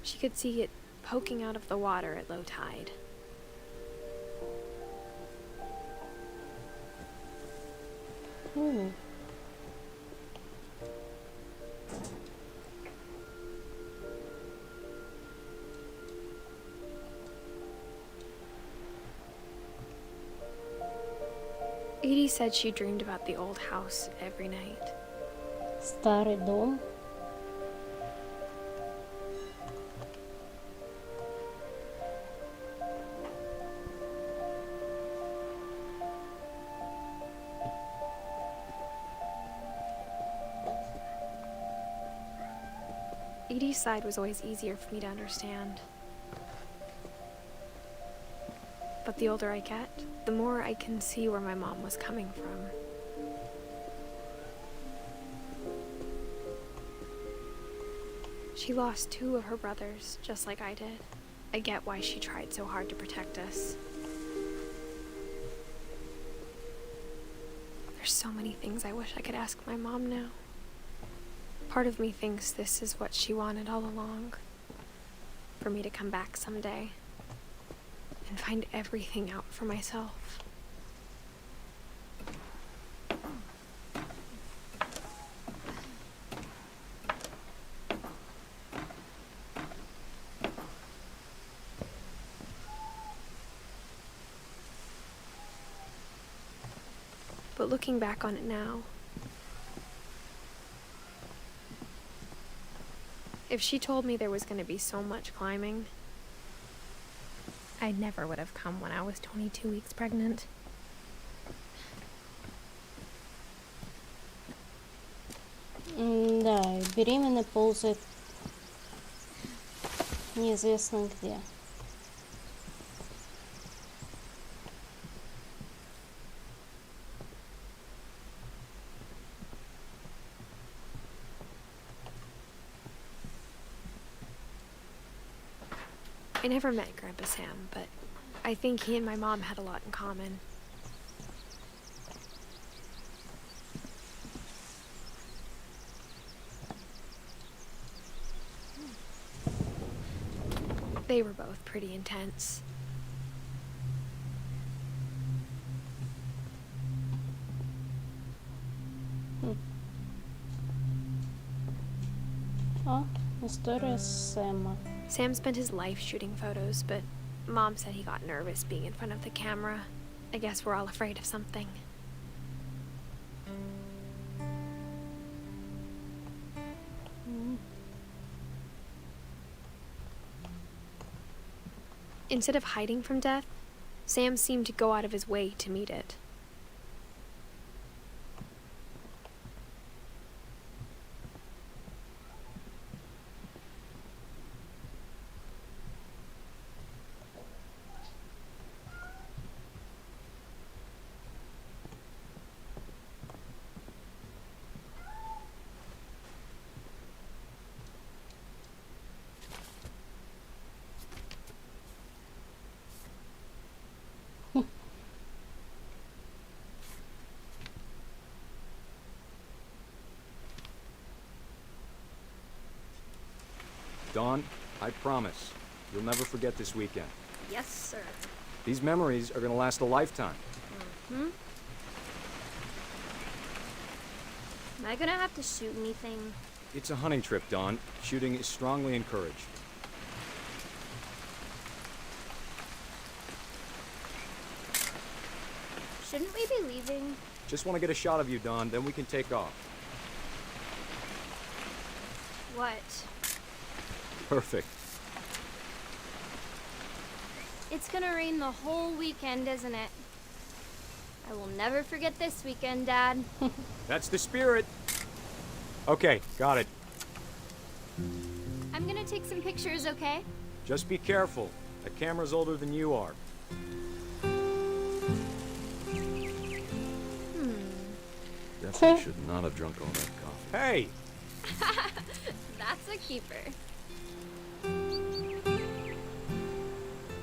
Speaker 2: She could see it poking out of the water at low tide. Edie said she dreamed about the old house every night.
Speaker 1: Старый дом.
Speaker 2: Edie's side was always easier for me to understand. But the older I get, the more I can see where my mom was coming from. She lost 2 of her brothers, just like I did. I get why she tried so hard to protect us. There's so many things I wish I could ask my mom now. Part of me thinks this is what she wanted all along. For me to come back someday and find everything out for myself. But looking back on it now, if she told me there was going to be so much climbing, I never would have come when I was 22 weeks pregnant.
Speaker 1: Да, и беременный ползает неизвестно где.
Speaker 2: I never met Grandpa Sam, but I think he and my mom had a lot in common. They were both pretty intense.
Speaker 1: О, история Сэма.
Speaker 2: Sam spent his life shooting photos, but Mom said he got nervous being in front of the camera. I guess we're all afraid of something. Instead of hiding from death, Sam seemed to go out of his way to meet it.
Speaker 10: Dawn, I promise, you'll never forget this weekend.
Speaker 11: Yes, sir.
Speaker 10: These memories are gonna last a lifetime.
Speaker 11: Hmm? Am I gonna have to shoot anything?
Speaker 10: It's a hunting trip, Dawn. Shooting is strongly encouraged.
Speaker 11: Shouldn't we be leaving?
Speaker 10: Just want to get a shot of you, Dawn, then we can take off.
Speaker 11: What?
Speaker 10: Perfect.
Speaker 11: It's gonna rain the whole weekend, isn't it? I will never forget this weekend, Dad.
Speaker 10: That's the spirit. Okay, got it.
Speaker 11: I'm gonna take some pictures, okay?
Speaker 10: Just be careful. That camera's older than you are. Definitely should not have drunk all that coffee. Hey!
Speaker 11: That's a keeper.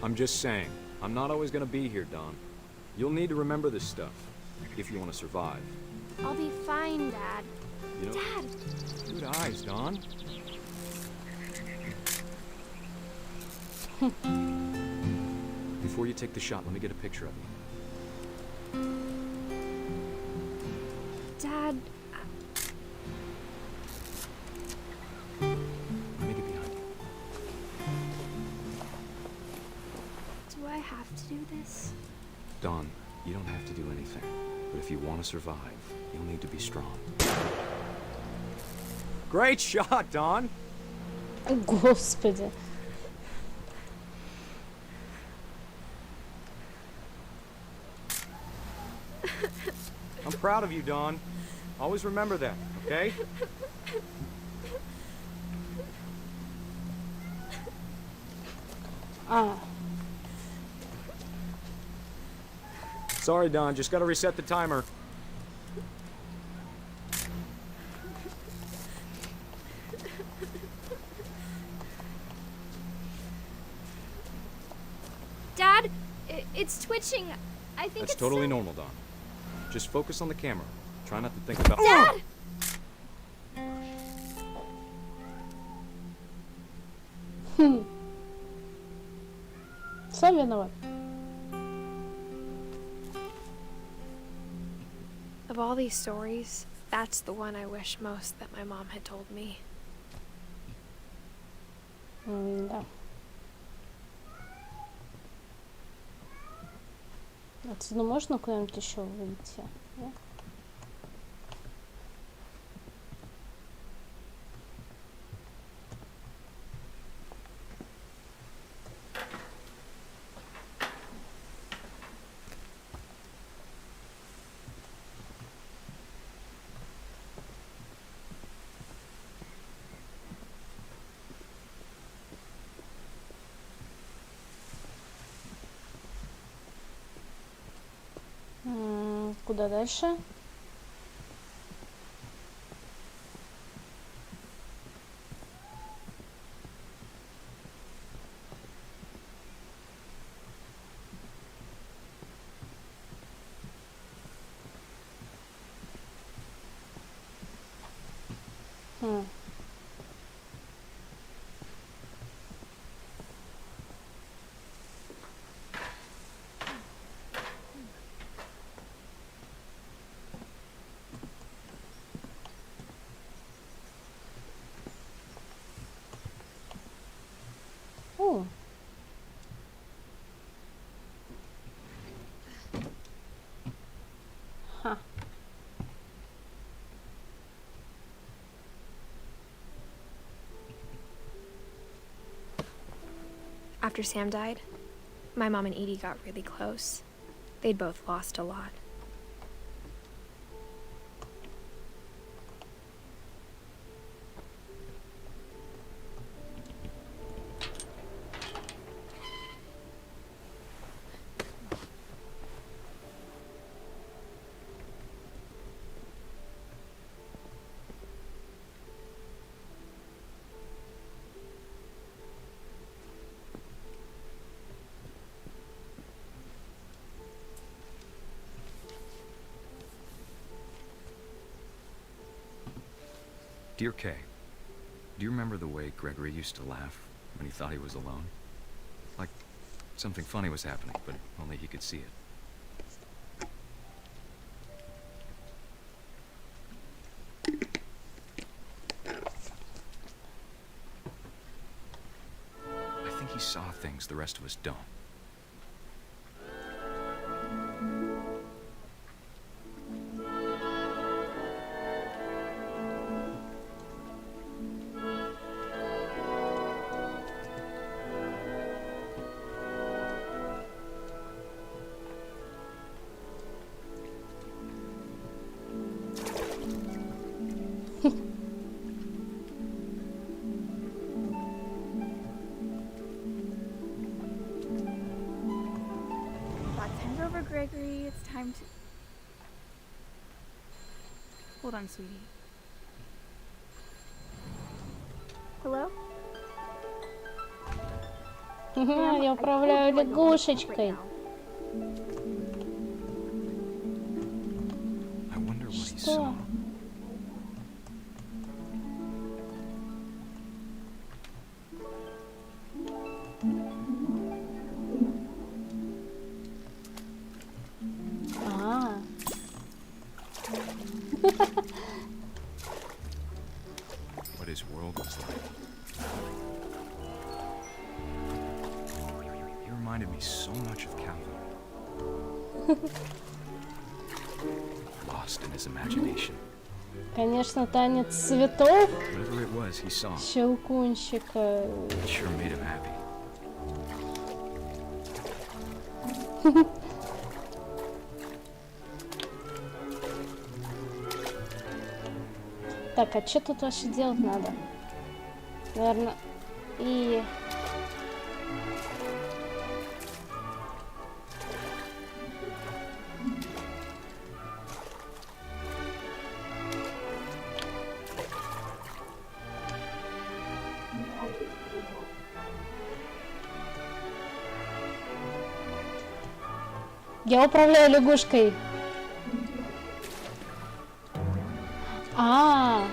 Speaker 10: I'm just saying, I'm not always gonna be here, Dawn. You'll need to remember this stuff, if you want to survive.
Speaker 11: I'll be fine, Dad.
Speaker 10: You know,
Speaker 11: Dad!
Speaker 10: good eyes, Dawn. Before you take the shot, let me get a picture of you.
Speaker 11: Dad,
Speaker 10: Let me get behind you.
Speaker 11: do I have to do this?
Speaker 10: Dawn, you don't have to do anything. But if you want to survive, you'll need to be strong. Great shot, Dawn!
Speaker 1: Господи.
Speaker 10: I'm proud of you, Dawn. Always remember that, okay?
Speaker 1: А,
Speaker 10: Sorry, Dawn, just gotta reset the timer.
Speaker 11: Dad, it's twitching. I think
Speaker 10: That's
Speaker 11: it's
Speaker 10: totally
Speaker 11: so-
Speaker 10: normal, Dawn. Just focus on the camera. Try not to think about—
Speaker 11: Dad!
Speaker 1: сам виноват.
Speaker 2: Of all these stories, that's the one I wish most that my mom had told me.
Speaker 1: Да. Отсюда можно куда-нибудь еще выйти? Да? Куда дальше? О. Ха.
Speaker 2: After Sam died, my mom and Edie got really close. They'd both lost a lot.
Speaker 10: Dear Kay, Do you remember the way Gregory used to laugh when he thought he was alone? Like something funny was happening, but only he could see it. I think he saw things the rest of us don't.
Speaker 12: Bartender over Gregory, it's time to... Hold on, sweetie. Hello?
Speaker 1: Я управляю лягушечкой.
Speaker 10: I wonder what he
Speaker 1: Что?
Speaker 10: saw.
Speaker 1: А.
Speaker 10: What his world was like. He reminded me so much of Calvin. Lost in his imagination.
Speaker 1: Конечно, танец цветов
Speaker 10: Whatever it was he saw,
Speaker 1: Щелкунчика.
Speaker 10: it sure made him happy.
Speaker 1: Так, а что тут вообще делать надо? Наверное, и... Я управляю лягушкой. А.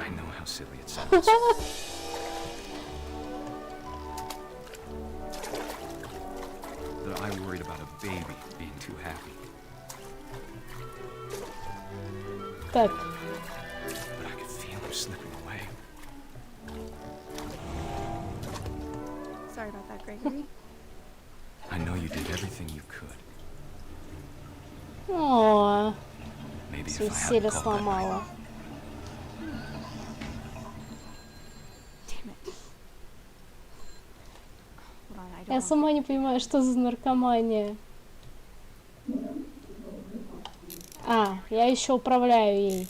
Speaker 10: I know how silly it sounds. That I worried about a baby being too happy.
Speaker 1: Так.
Speaker 10: But I could feel him slipping away.
Speaker 12: Sorry about that, Gregory.
Speaker 10: I know you did everything you could.
Speaker 1: О,
Speaker 10: Maybe
Speaker 1: все
Speaker 10: if I
Speaker 1: сели
Speaker 10: hadn't called that
Speaker 1: сломала.
Speaker 12: Damn it. Hold on, I don't
Speaker 1: Я
Speaker 12: want...
Speaker 1: сама не понимаю, что за наркомания. А, я еще управляю ей.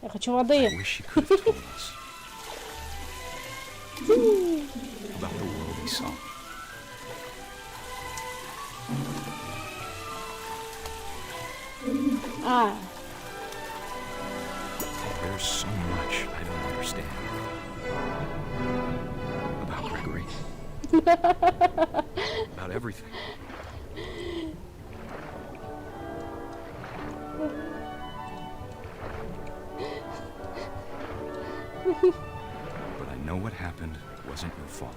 Speaker 1: Я хочу
Speaker 10: I
Speaker 1: воды.
Speaker 10: wish he could have told us about the world he saw.
Speaker 1: А,
Speaker 10: There's so much I don't understand about Gregory. About everything. But I know what happened wasn't your fault.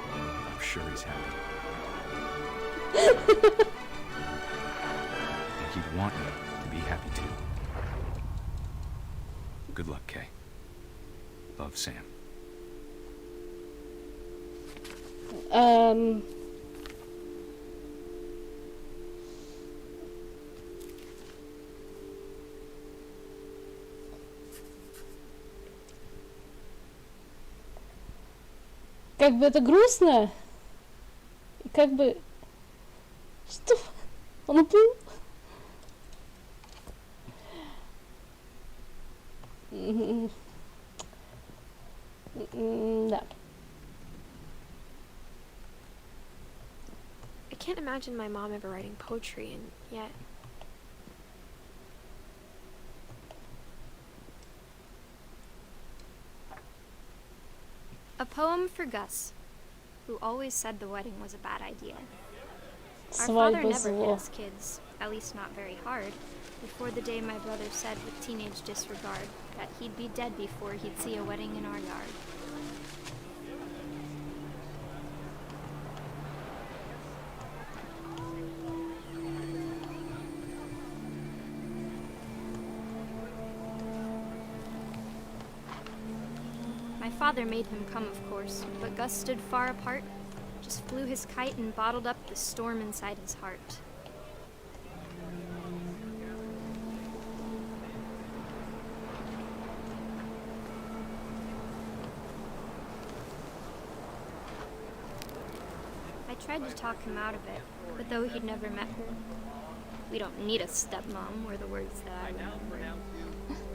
Speaker 10: I'm sure he's happy. And he'd want you to be happy too. Good luck, Kay. Love, Sam.
Speaker 1: Как бы это грустно. И как бы... Что? Он уплыл? Да.
Speaker 2: I can't imagine my mom ever writing poetry, and yet...
Speaker 11: poem for Gus, who always said the wedding was a bad idea. Our father
Speaker 1: Свадьба
Speaker 11: never hit
Speaker 1: зло.
Speaker 11: us kids, at least not very hard, before the day my brother said with teenage disregard that he'd be dead before he'd see a wedding in our yard. My father made him come, of course, but Gus stood far apart, just flew his kite and bottled up the storm inside his heart. I tried to talk him out of it, but though he'd never met her, we don't need a stepmom were the words that I remember.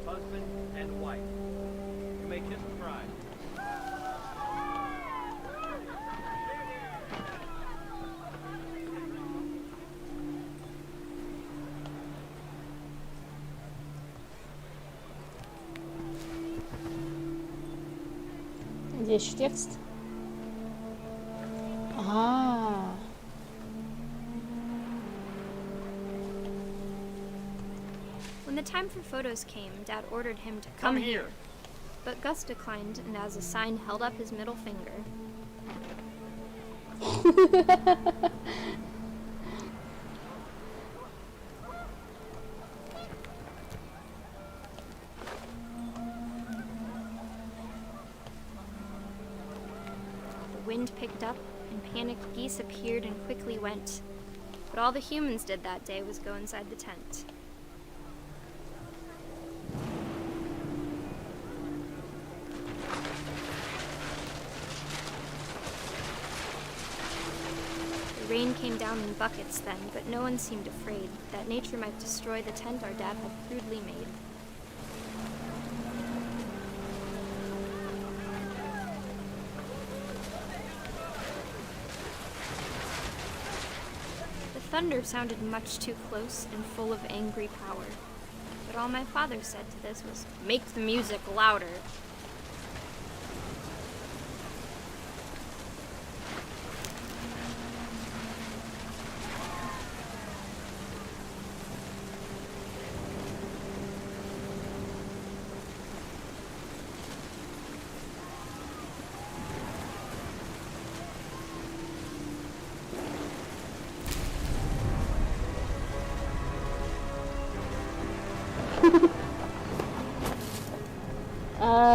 Speaker 13: Husband and wife. You may kiss the bride.
Speaker 1: Где еще текст? А,
Speaker 11: When the time for photos came, Dad ordered him to come here. But Gus declined and as a sign held up his middle finger. The wind picked up and panicked geese appeared and quickly went. But all the humans did that day was go inside the tent. The rain came down in buckets then, but no one seemed afraid that nature might destroy the tent our dad had crudely made. The thunder sounded much too close and full of angry power, but all my father said to this was, "Make the music louder."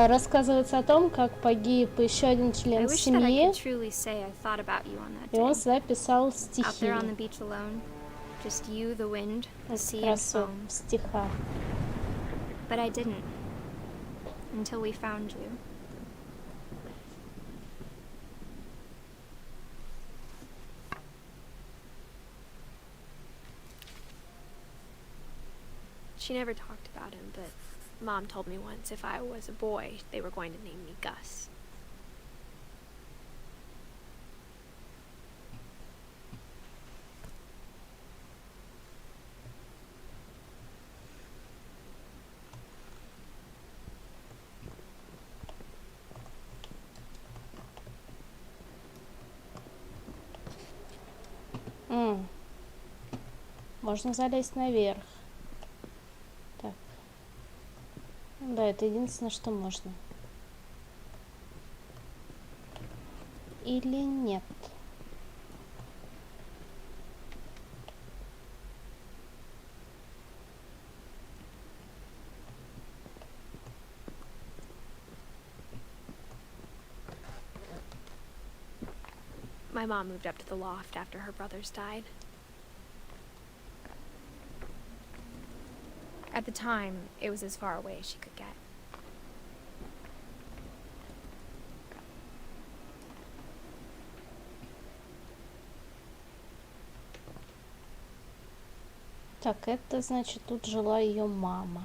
Speaker 1: Рассказывается о том, как погиб еще один
Speaker 11: I
Speaker 1: член
Speaker 11: wish that I
Speaker 1: семьи,
Speaker 11: could truly say I thought about you on that
Speaker 1: и он
Speaker 11: day.
Speaker 1: всегда писал
Speaker 11: Out
Speaker 1: стихи.
Speaker 11: there on the beach alone, just you, the wind, the
Speaker 1: Это
Speaker 11: sea,
Speaker 1: как
Speaker 11: and
Speaker 1: раз в
Speaker 11: foam.
Speaker 1: стихах.
Speaker 11: But I didn't until we found you.
Speaker 2: She never talked about him, but Mom told me once if I was a boy, they were going to name me Gus.
Speaker 1: Можно залезть наверх. Так. Да, это единственное, что можно. Или нет?
Speaker 2: My mom moved up to the loft after her brothers died. At the time, it was as far away as she could get.
Speaker 1: Так, это значит, тут жила ее мама.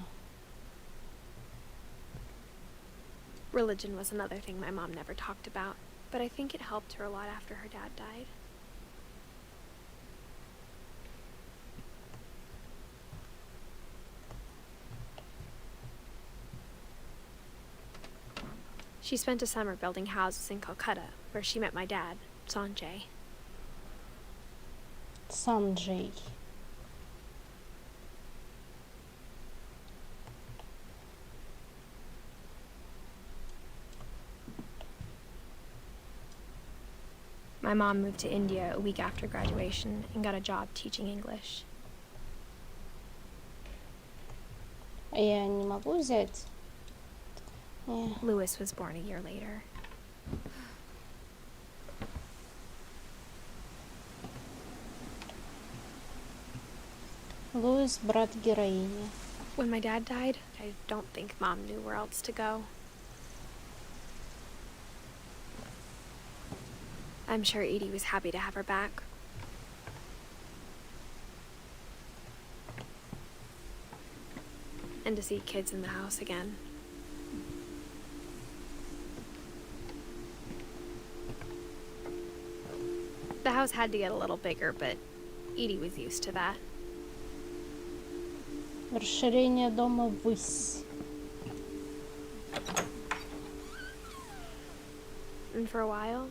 Speaker 2: Religion was another thing my mom never talked about, but I think it helped her a lot after her dad died. She spent a summer building houses in Calcutta, where she met my dad, Sanjay.
Speaker 1: Санджей.
Speaker 2: My mom moved to India a week after graduation and got a job teaching English.
Speaker 1: Я не могу взять.
Speaker 2: Louis was born a year later.
Speaker 1: Луис, брат героини.
Speaker 2: When my dad died, I don't think Mom knew where else to go. I'm sure Edie was happy to have her back. And to see kids in the house again. The house had to get a little bigger, but Edie was used to that.
Speaker 1: Расширение дома ввысь.
Speaker 2: And for a while,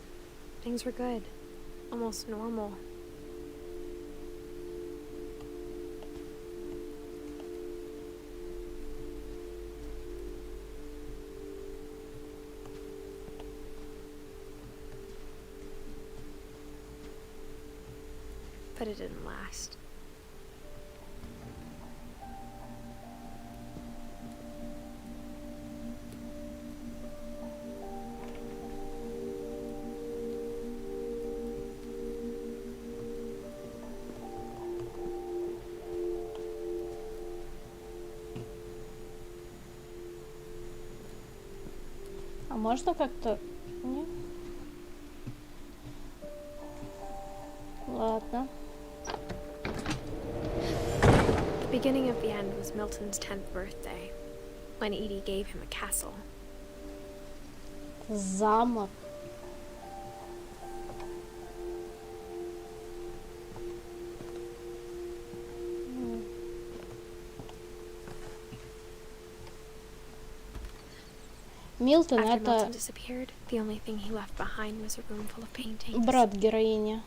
Speaker 2: things were good. Almost normal. But it didn't last.
Speaker 1: А можно как-то... Не? Ладно.
Speaker 2: The beginning of the end was Milton's 10th birthday, when Edie gave him a castle.
Speaker 1: Замок. Милтон
Speaker 2: After
Speaker 1: это
Speaker 2: Milton disappeared, the only thing he left behind was a room full of paintings.
Speaker 1: брат героини.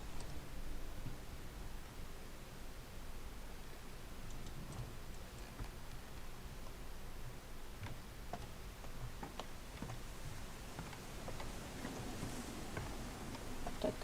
Speaker 1: Так.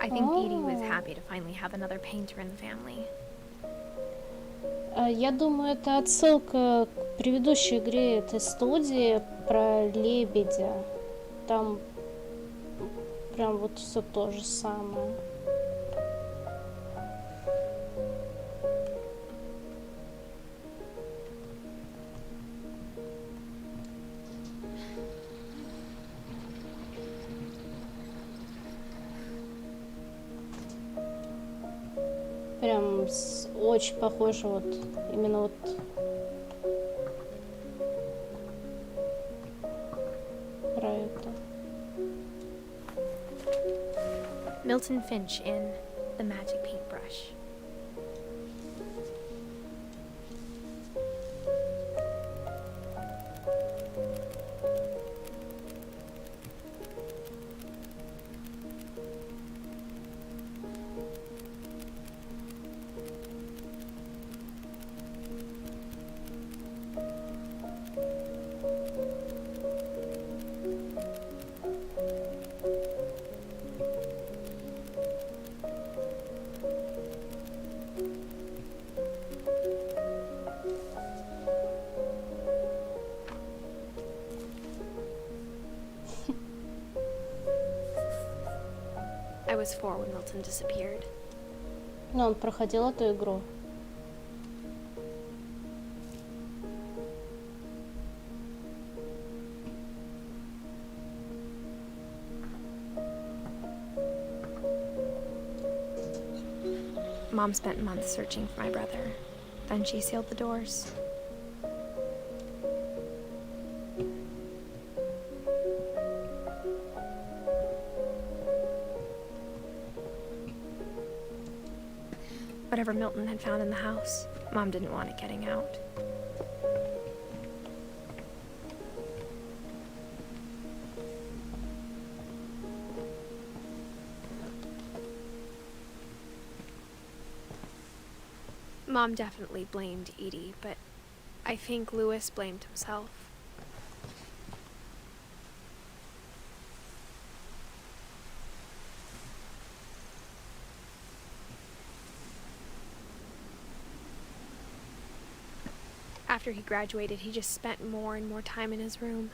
Speaker 2: I think Edie was happy to finally have another painter in the family.
Speaker 1: Я думаю, это отсылка к предыдущей игре этой студии про лебедя. Там прям вот все то же самое. Прям очень похоже вот именно вот про это.
Speaker 2: Milton Finch in The Magic Paintbrush. I was 4 when Milton disappeared.
Speaker 1: Но он проходил эту игру.
Speaker 2: Mom spent months searching for my brother. Then she sealed the doors. Whatever Milton had found in the house, Mom didn't want it getting out. Mom definitely blamed Edie, but I think Louis blamed himself. After he graduated, he just spent more and more time in his room.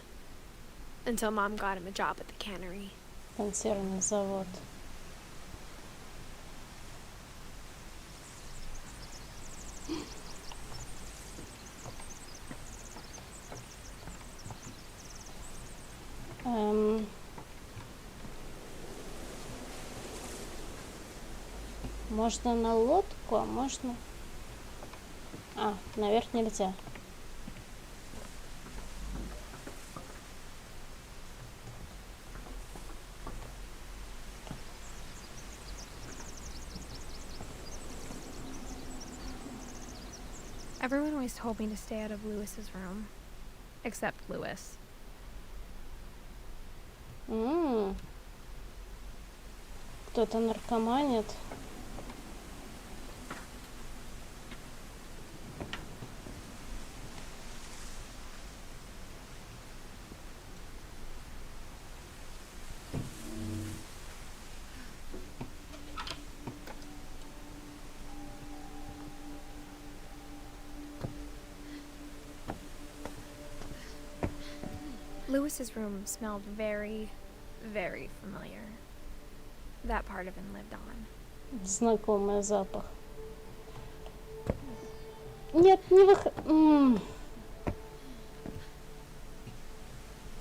Speaker 2: Until Mom got him a job at the cannery.
Speaker 1: Консервный завод. Можно на лодку, а можно... наверх нельзя.
Speaker 2: Everyone always told me to stay out of Louis's room. Except Louis.
Speaker 1: Кто-то наркоманит.
Speaker 2: Louis's room smelled very, very familiar. That part of him lived on.
Speaker 1: Знакомый запах. Нет, не выход.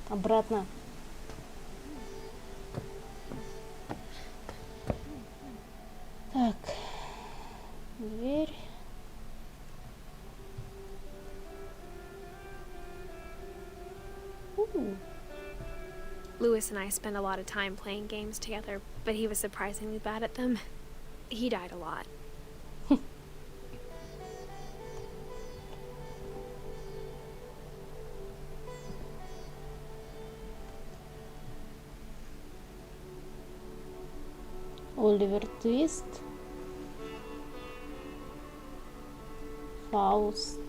Speaker 1: Обратно. Так. Дверь.
Speaker 2: Louis and I spent a lot of time playing games together, but he was surprisingly bad at them. He died a lot.
Speaker 1: Оливер Твист. Фауст.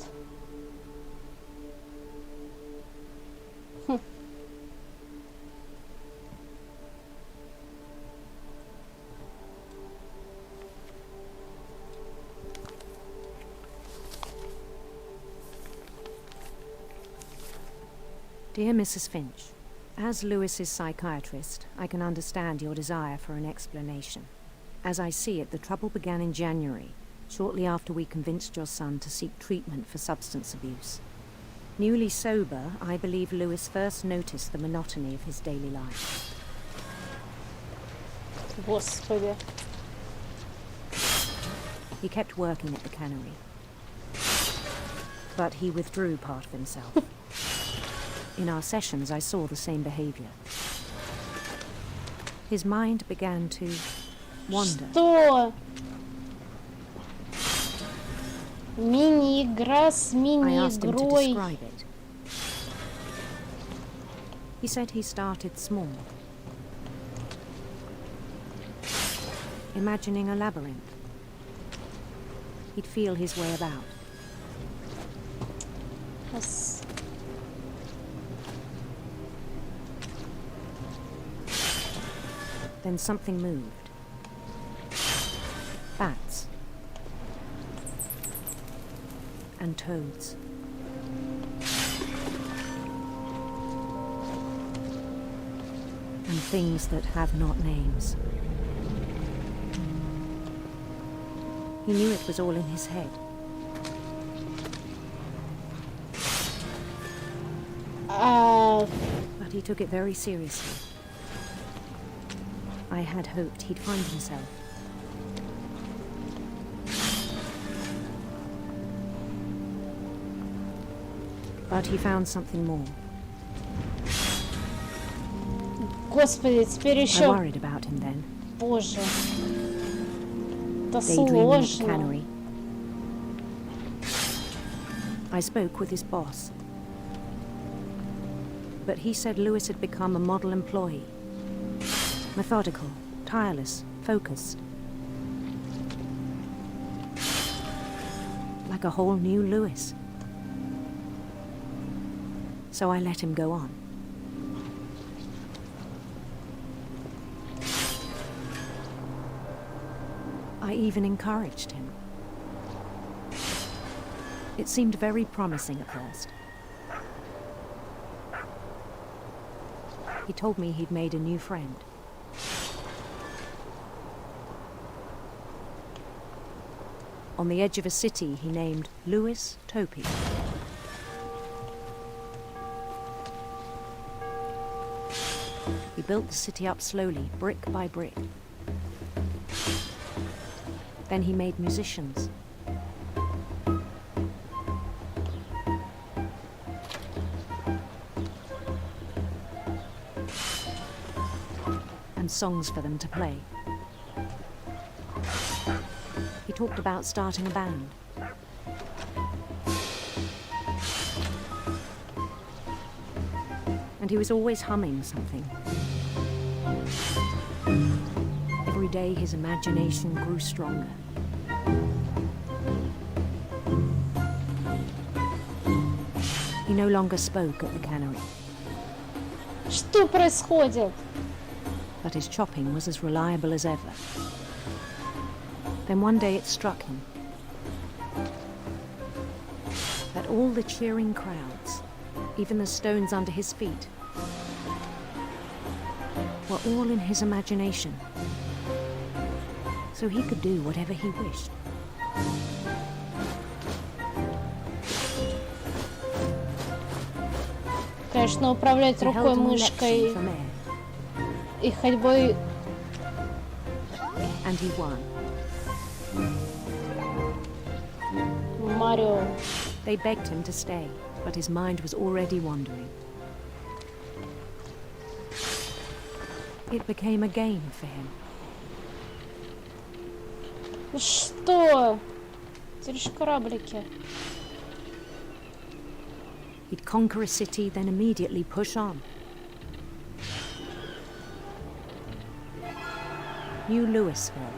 Speaker 14: Dear Mrs. Finch, as Lewis's psychiatrist, I can understand your desire for an explanation. As I see it, the trouble began in January, shortly after we convinced your son to seek treatment for substance abuse. Newly sober, I believe Lewis first noticed the monotony of his daily life.
Speaker 1: Господи.
Speaker 14: He kept working at the cannery, but he withdrew part of himself. In our sessions, I saw the same behavior. His mind began to wander.
Speaker 1: Что? Мини-игра с
Speaker 14: I asked him to
Speaker 1: мини-игрой.
Speaker 14: describe it. He said he started small, imagining a labyrinth. He'd feel his way about. Then something moved. Bats. And toads. And things that have not names. He knew it was all in his head. But he took it very seriously. I had hoped he'd find himself. But he found something more.
Speaker 1: Господи, теперь
Speaker 14: I
Speaker 1: еще...
Speaker 14: worried about him then.
Speaker 1: Боже. Это
Speaker 14: Daydreaming at the
Speaker 1: сложно.
Speaker 14: cannery. I spoke with his boss. But he said Lewis had become a model employee. Methodical, tireless, focused. Like a whole new Lewis. So I let him go on. I even encouraged him. It seemed very promising at first. He told me he'd made a new friend. On the edge of a city he named Louis Topi. He built the city up slowly, brick by brick. Then he made musicians. And songs for them to play. He talked about starting a band. And he was always humming something. Every day his imagination grew stronger. He no longer spoke at the cannery.
Speaker 1: Что происходит?
Speaker 14: But his chopping was as reliable as ever. Then one day it struck him that all the cheering crowds, even the stones under his feet, were all in his imagination. So he could do whatever he wished.
Speaker 1: Конечно, управлять рукой, мышкой и ходьбой.
Speaker 14: And he won.
Speaker 1: Марио.
Speaker 14: They begged him to stay, but his mind was already wandering. It became a game for him.
Speaker 1: Что? Терешь кораблики.
Speaker 14: He'd conquer a city, then immediately push on. New Louisville.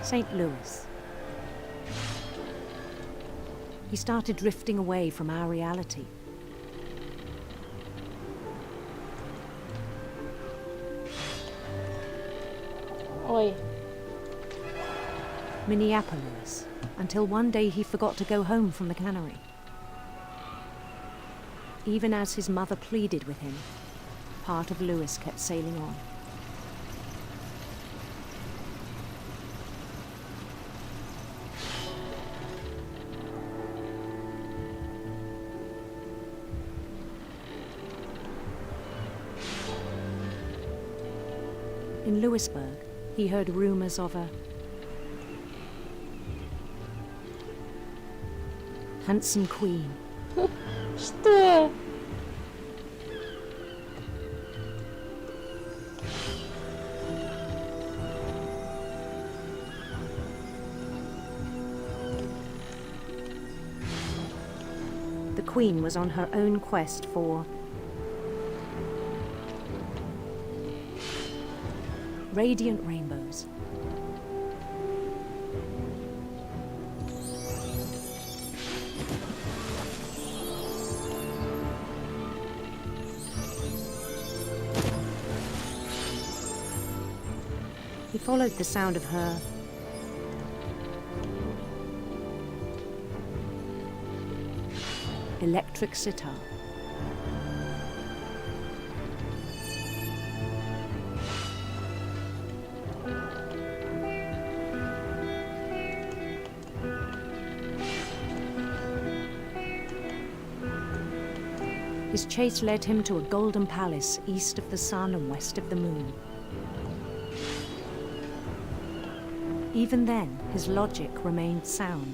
Speaker 14: St. Louis. He started drifting away from our reality.
Speaker 1: Ой.
Speaker 14: Minneapolis, until one day he forgot to go home from the cannery. Even as his mother pleaded with him, part of Lewis kept sailing on. In Louisburg, he heard rumors of a handsome queen.
Speaker 1: Что?
Speaker 14: The queen was on her own quest for radiant rainbows. He followed the sound of her electric sitar. His chase led him to a golden palace east of the sun and west of the moon. Even then, his logic remained sound.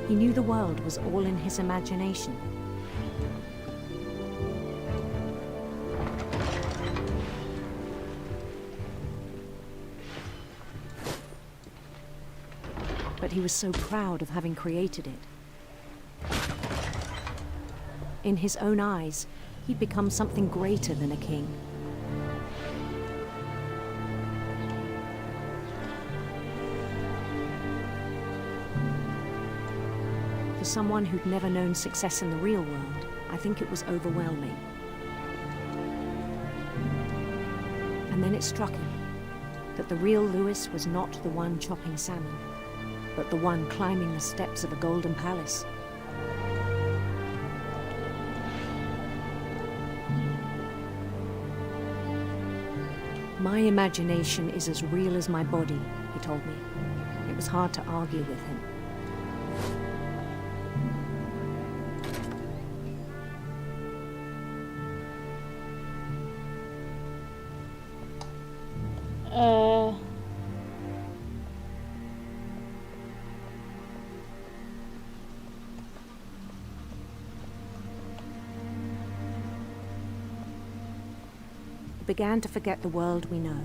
Speaker 14: He knew the world was all in his imagination. But he was so proud of having created it. In his own eyes, he'd become something greater than a king. For someone who'd never known success in the real world, I think it was overwhelming. And then it struck him that the real Lewis was not the one chopping salmon, but the one climbing the steps of a golden palace. My imagination is as real as my body, he told me. It was hard to argue with him. Began to forget the world we know.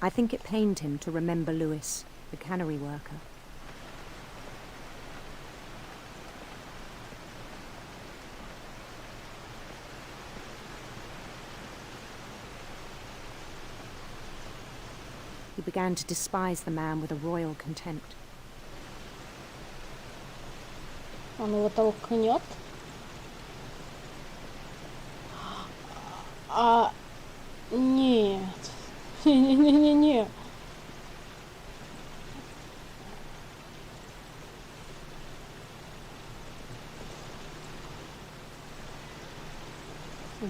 Speaker 14: I think it pained him to remember Lewis, the cannery worker. He began to despise the man with a royal contempt.
Speaker 1: Он его толкнет. Нет. Не-не-не-не-не.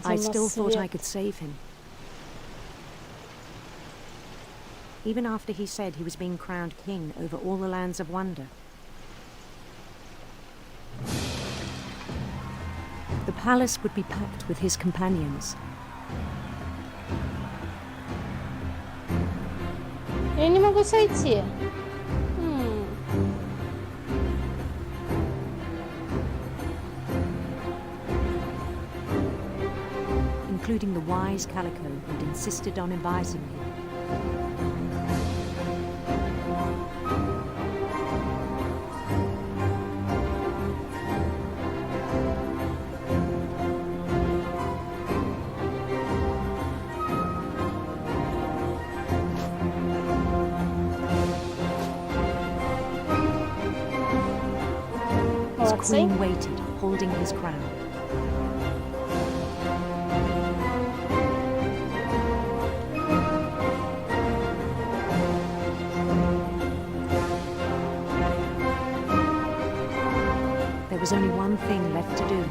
Speaker 14: I still thought I could save him. Even after he said he was being crowned king over all the lands of wonder. The palace would be packed with his companions.
Speaker 1: Я не могу сойти.
Speaker 14: Including the wise Calico who'd insisted on advising him. His queen waited, holding his crown. There was only one thing left to do.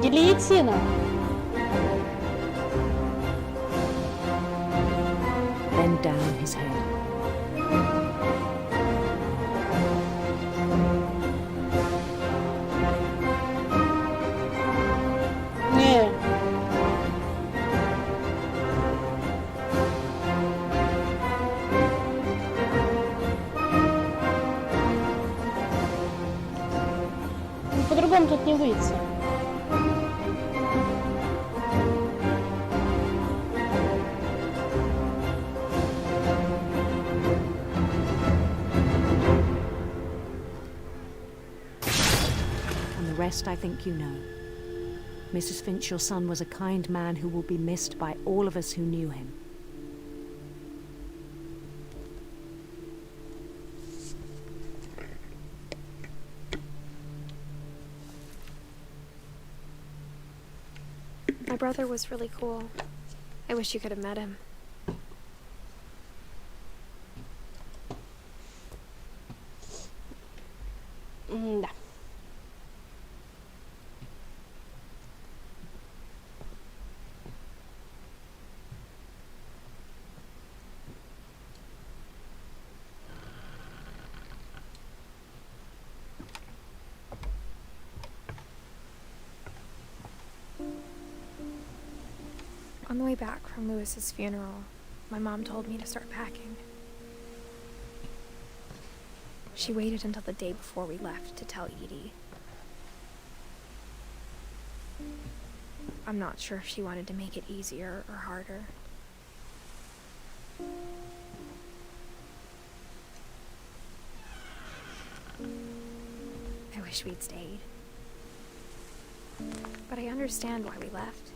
Speaker 1: Гильотина.
Speaker 14: Bend down his head.
Speaker 1: Не. По-другому тут не выйти.
Speaker 14: The rest I think you know. Mrs. Finch, your son was a kind man who will be missed by all of us who knew him.
Speaker 11: My brother was really cool.
Speaker 2: I wish you could have met him.
Speaker 1: Да.
Speaker 2: On the way back from Lewis's funeral, my mom told me to start packing. She waited until the day before we left to tell Edie. I'm not sure if she wanted to make it easier or harder. I wish we'd stayed. But I understand why we left.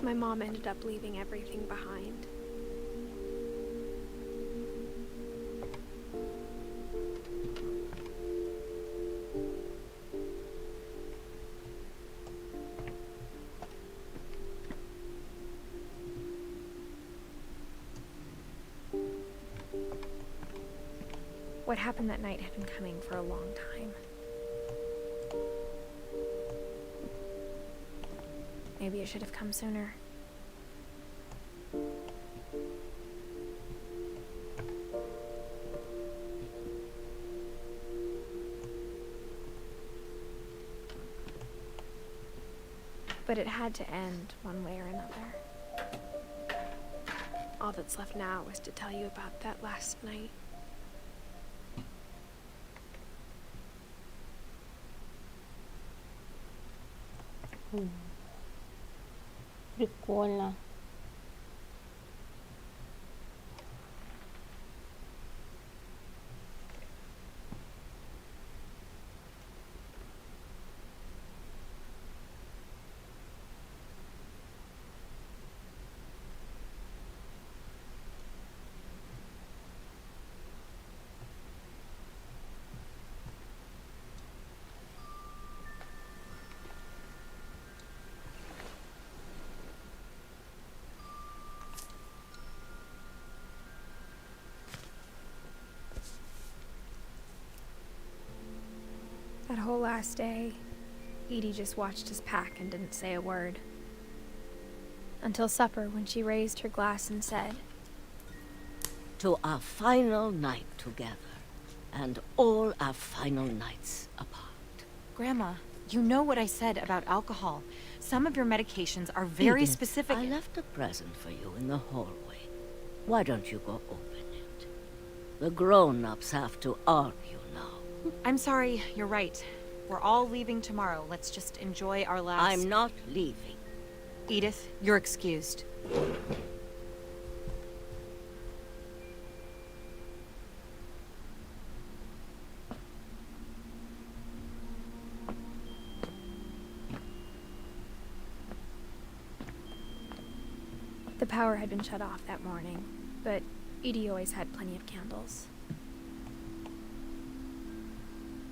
Speaker 2: My mom ended up leaving everything behind. What happened that night had been coming for a long time. Maybe it should have come sooner. But it had to end one way or another. All that's left now is to tell you about that last night.
Speaker 1: Прикольно.
Speaker 2: That whole last day, Edie just watched us pack and didn't say a word. Until supper, when she raised her glass and said,
Speaker 15: "To our final night together, and all our final nights apart."
Speaker 16: Grandma, you know what I said about alcohol. Some of your medications are very
Speaker 15: Edith,
Speaker 16: specific.
Speaker 15: I left a present for you in the hallway. Why don't you go open it? The grown-ups have to argue now.
Speaker 16: I'm sorry, you're right. We're all leaving tomorrow. Let's just enjoy our last...
Speaker 15: I'm not leaving.
Speaker 16: Edith, you're excused.
Speaker 2: The power had been shut off that morning, but Edie always had plenty of candles.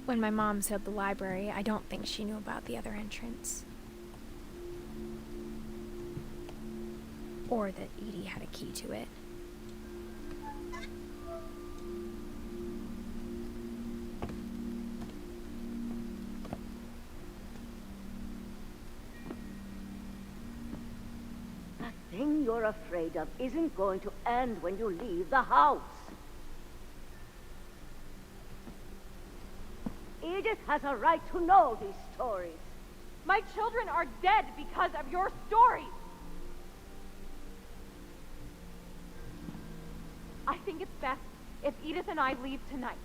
Speaker 2: When my mom sealed the library, I don't think she knew about the other entrance. Or that Edie had a key to it.
Speaker 15: That thing you're afraid of isn't going to end when you leave the house. Edith has a right to know these stories.
Speaker 16: My children are dead because of your stories! I think it's best if Edith and I leave tonight.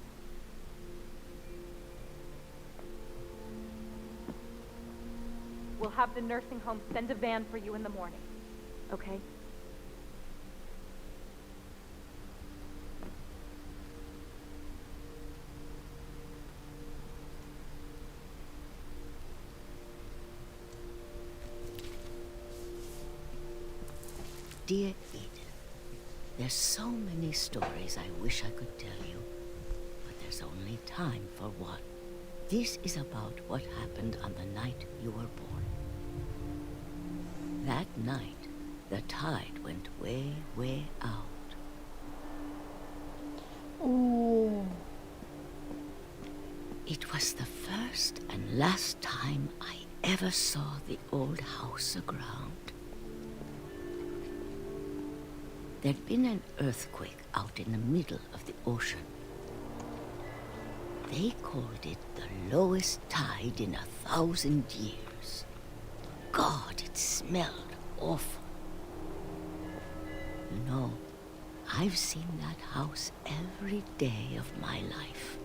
Speaker 16: We'll have the nursing home send a van for you in the morning, okay?
Speaker 15: dear Edith, there's so many stories I wish I could tell you, but there's only time for one. This is about what happened on the night you were born. That night, the tide went way, way out.
Speaker 1: Ooh.
Speaker 15: It was the first and last time I ever saw the old house aground. There'd been an earthquake out in the middle of the ocean. They called it the lowest tide in 1,000 years. God, it smelled awful. You know, I've seen that house every day of my life.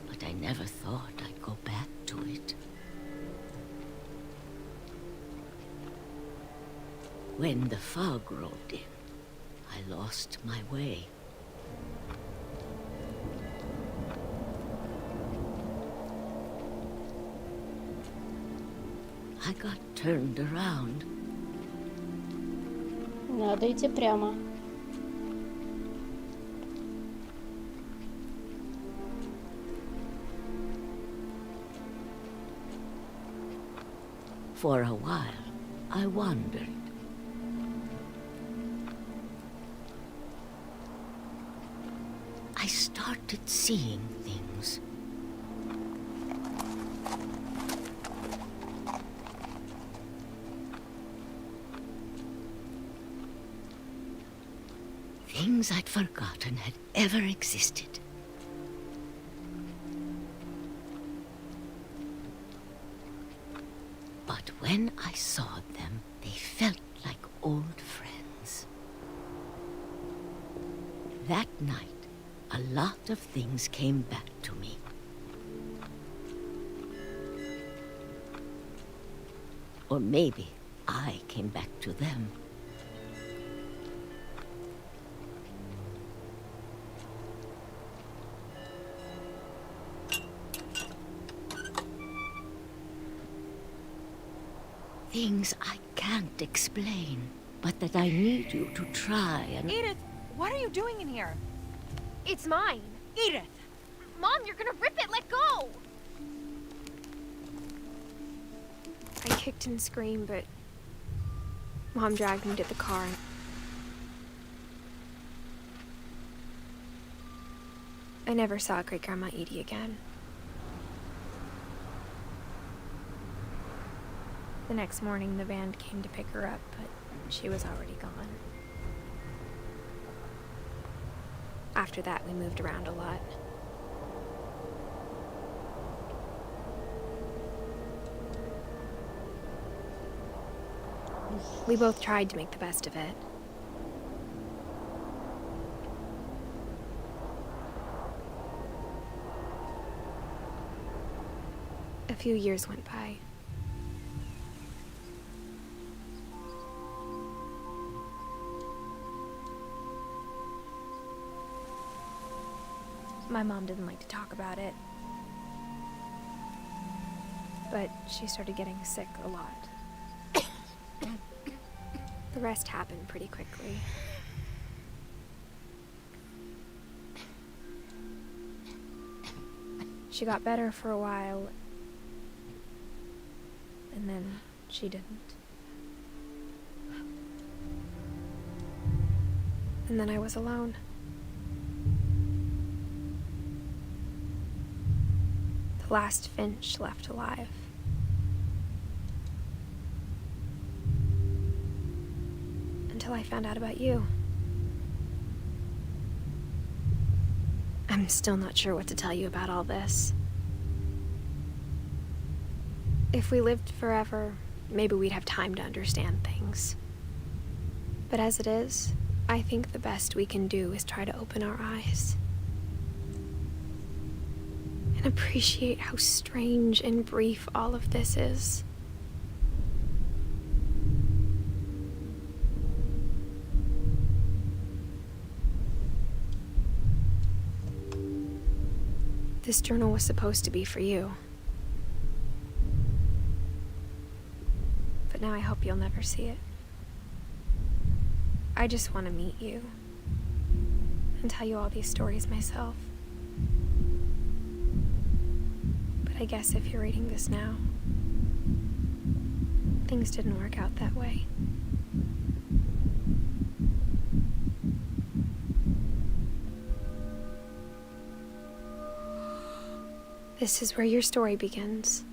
Speaker 15: But I never thought I'd go back to it. When the fog rolled in, I lost my way. I got turned around.
Speaker 1: Надо идти прямо.
Speaker 15: For a while, I wandered. I started seeing things. Things I'd forgotten had ever existed. But when I saw them, they felt like old friends. That night, a lot of things came back to me. Or maybe I came back to them. Things I can't explain, but that I need you to try and...
Speaker 16: Edith, what are you doing in here?
Speaker 11: It's mine.
Speaker 16: Edith!
Speaker 11: Mom, you're gonna rip it! Let go!
Speaker 2: I kicked and screamed, but Mom dragged me to the car. I never saw Great-Grandma Edie again. The next morning, the band came to pick her up, but she was already gone. After that, we moved around a lot. We both tried to make the best of it. A few years went by. My mom didn't like to talk about it, but she started getting sick a lot. The rest happened pretty quickly. She got better for a while, and then she didn't. And then I was alone. The last Finch left alive. Until I found out about you. I'm still not sure what to tell you about all this. If we lived forever, maybe we'd have time to understand things. But as it is, I think the best we can do is try to open our eyes. And appreciate how strange and brief all of this is. This journal was supposed to be for you. now I hope you'll never see it. I just want to meet you and tell you all these stories myself. But I guess if you're reading this now, things didn't work out that way. This is where your story begins.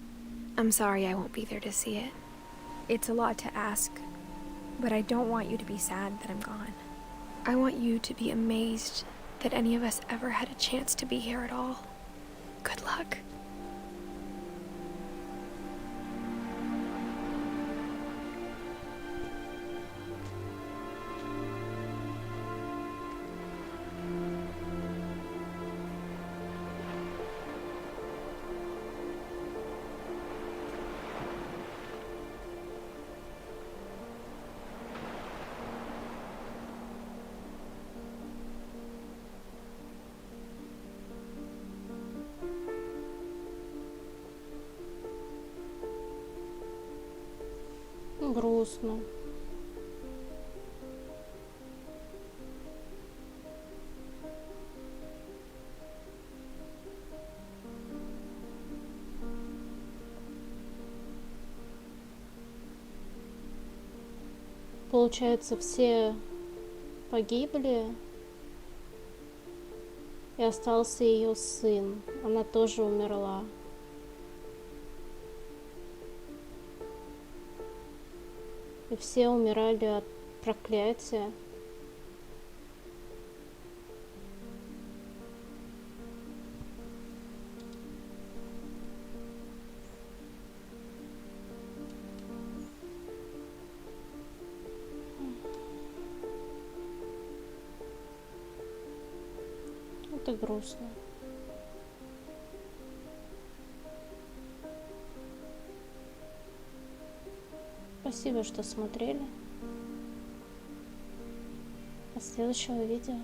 Speaker 2: I'm sorry I won't be there to see it. It's a lot to ask, but I don't want you to be sad that I'm gone. I want you to be amazed that any of us ever had a chance to be here at all. Good luck.
Speaker 1: Грустно. Получается, все погибли, и остался ее сын. Она тоже умерла. И все умирали от проклятия. Это грустно. Спасибо, что смотрели. До следующего видео.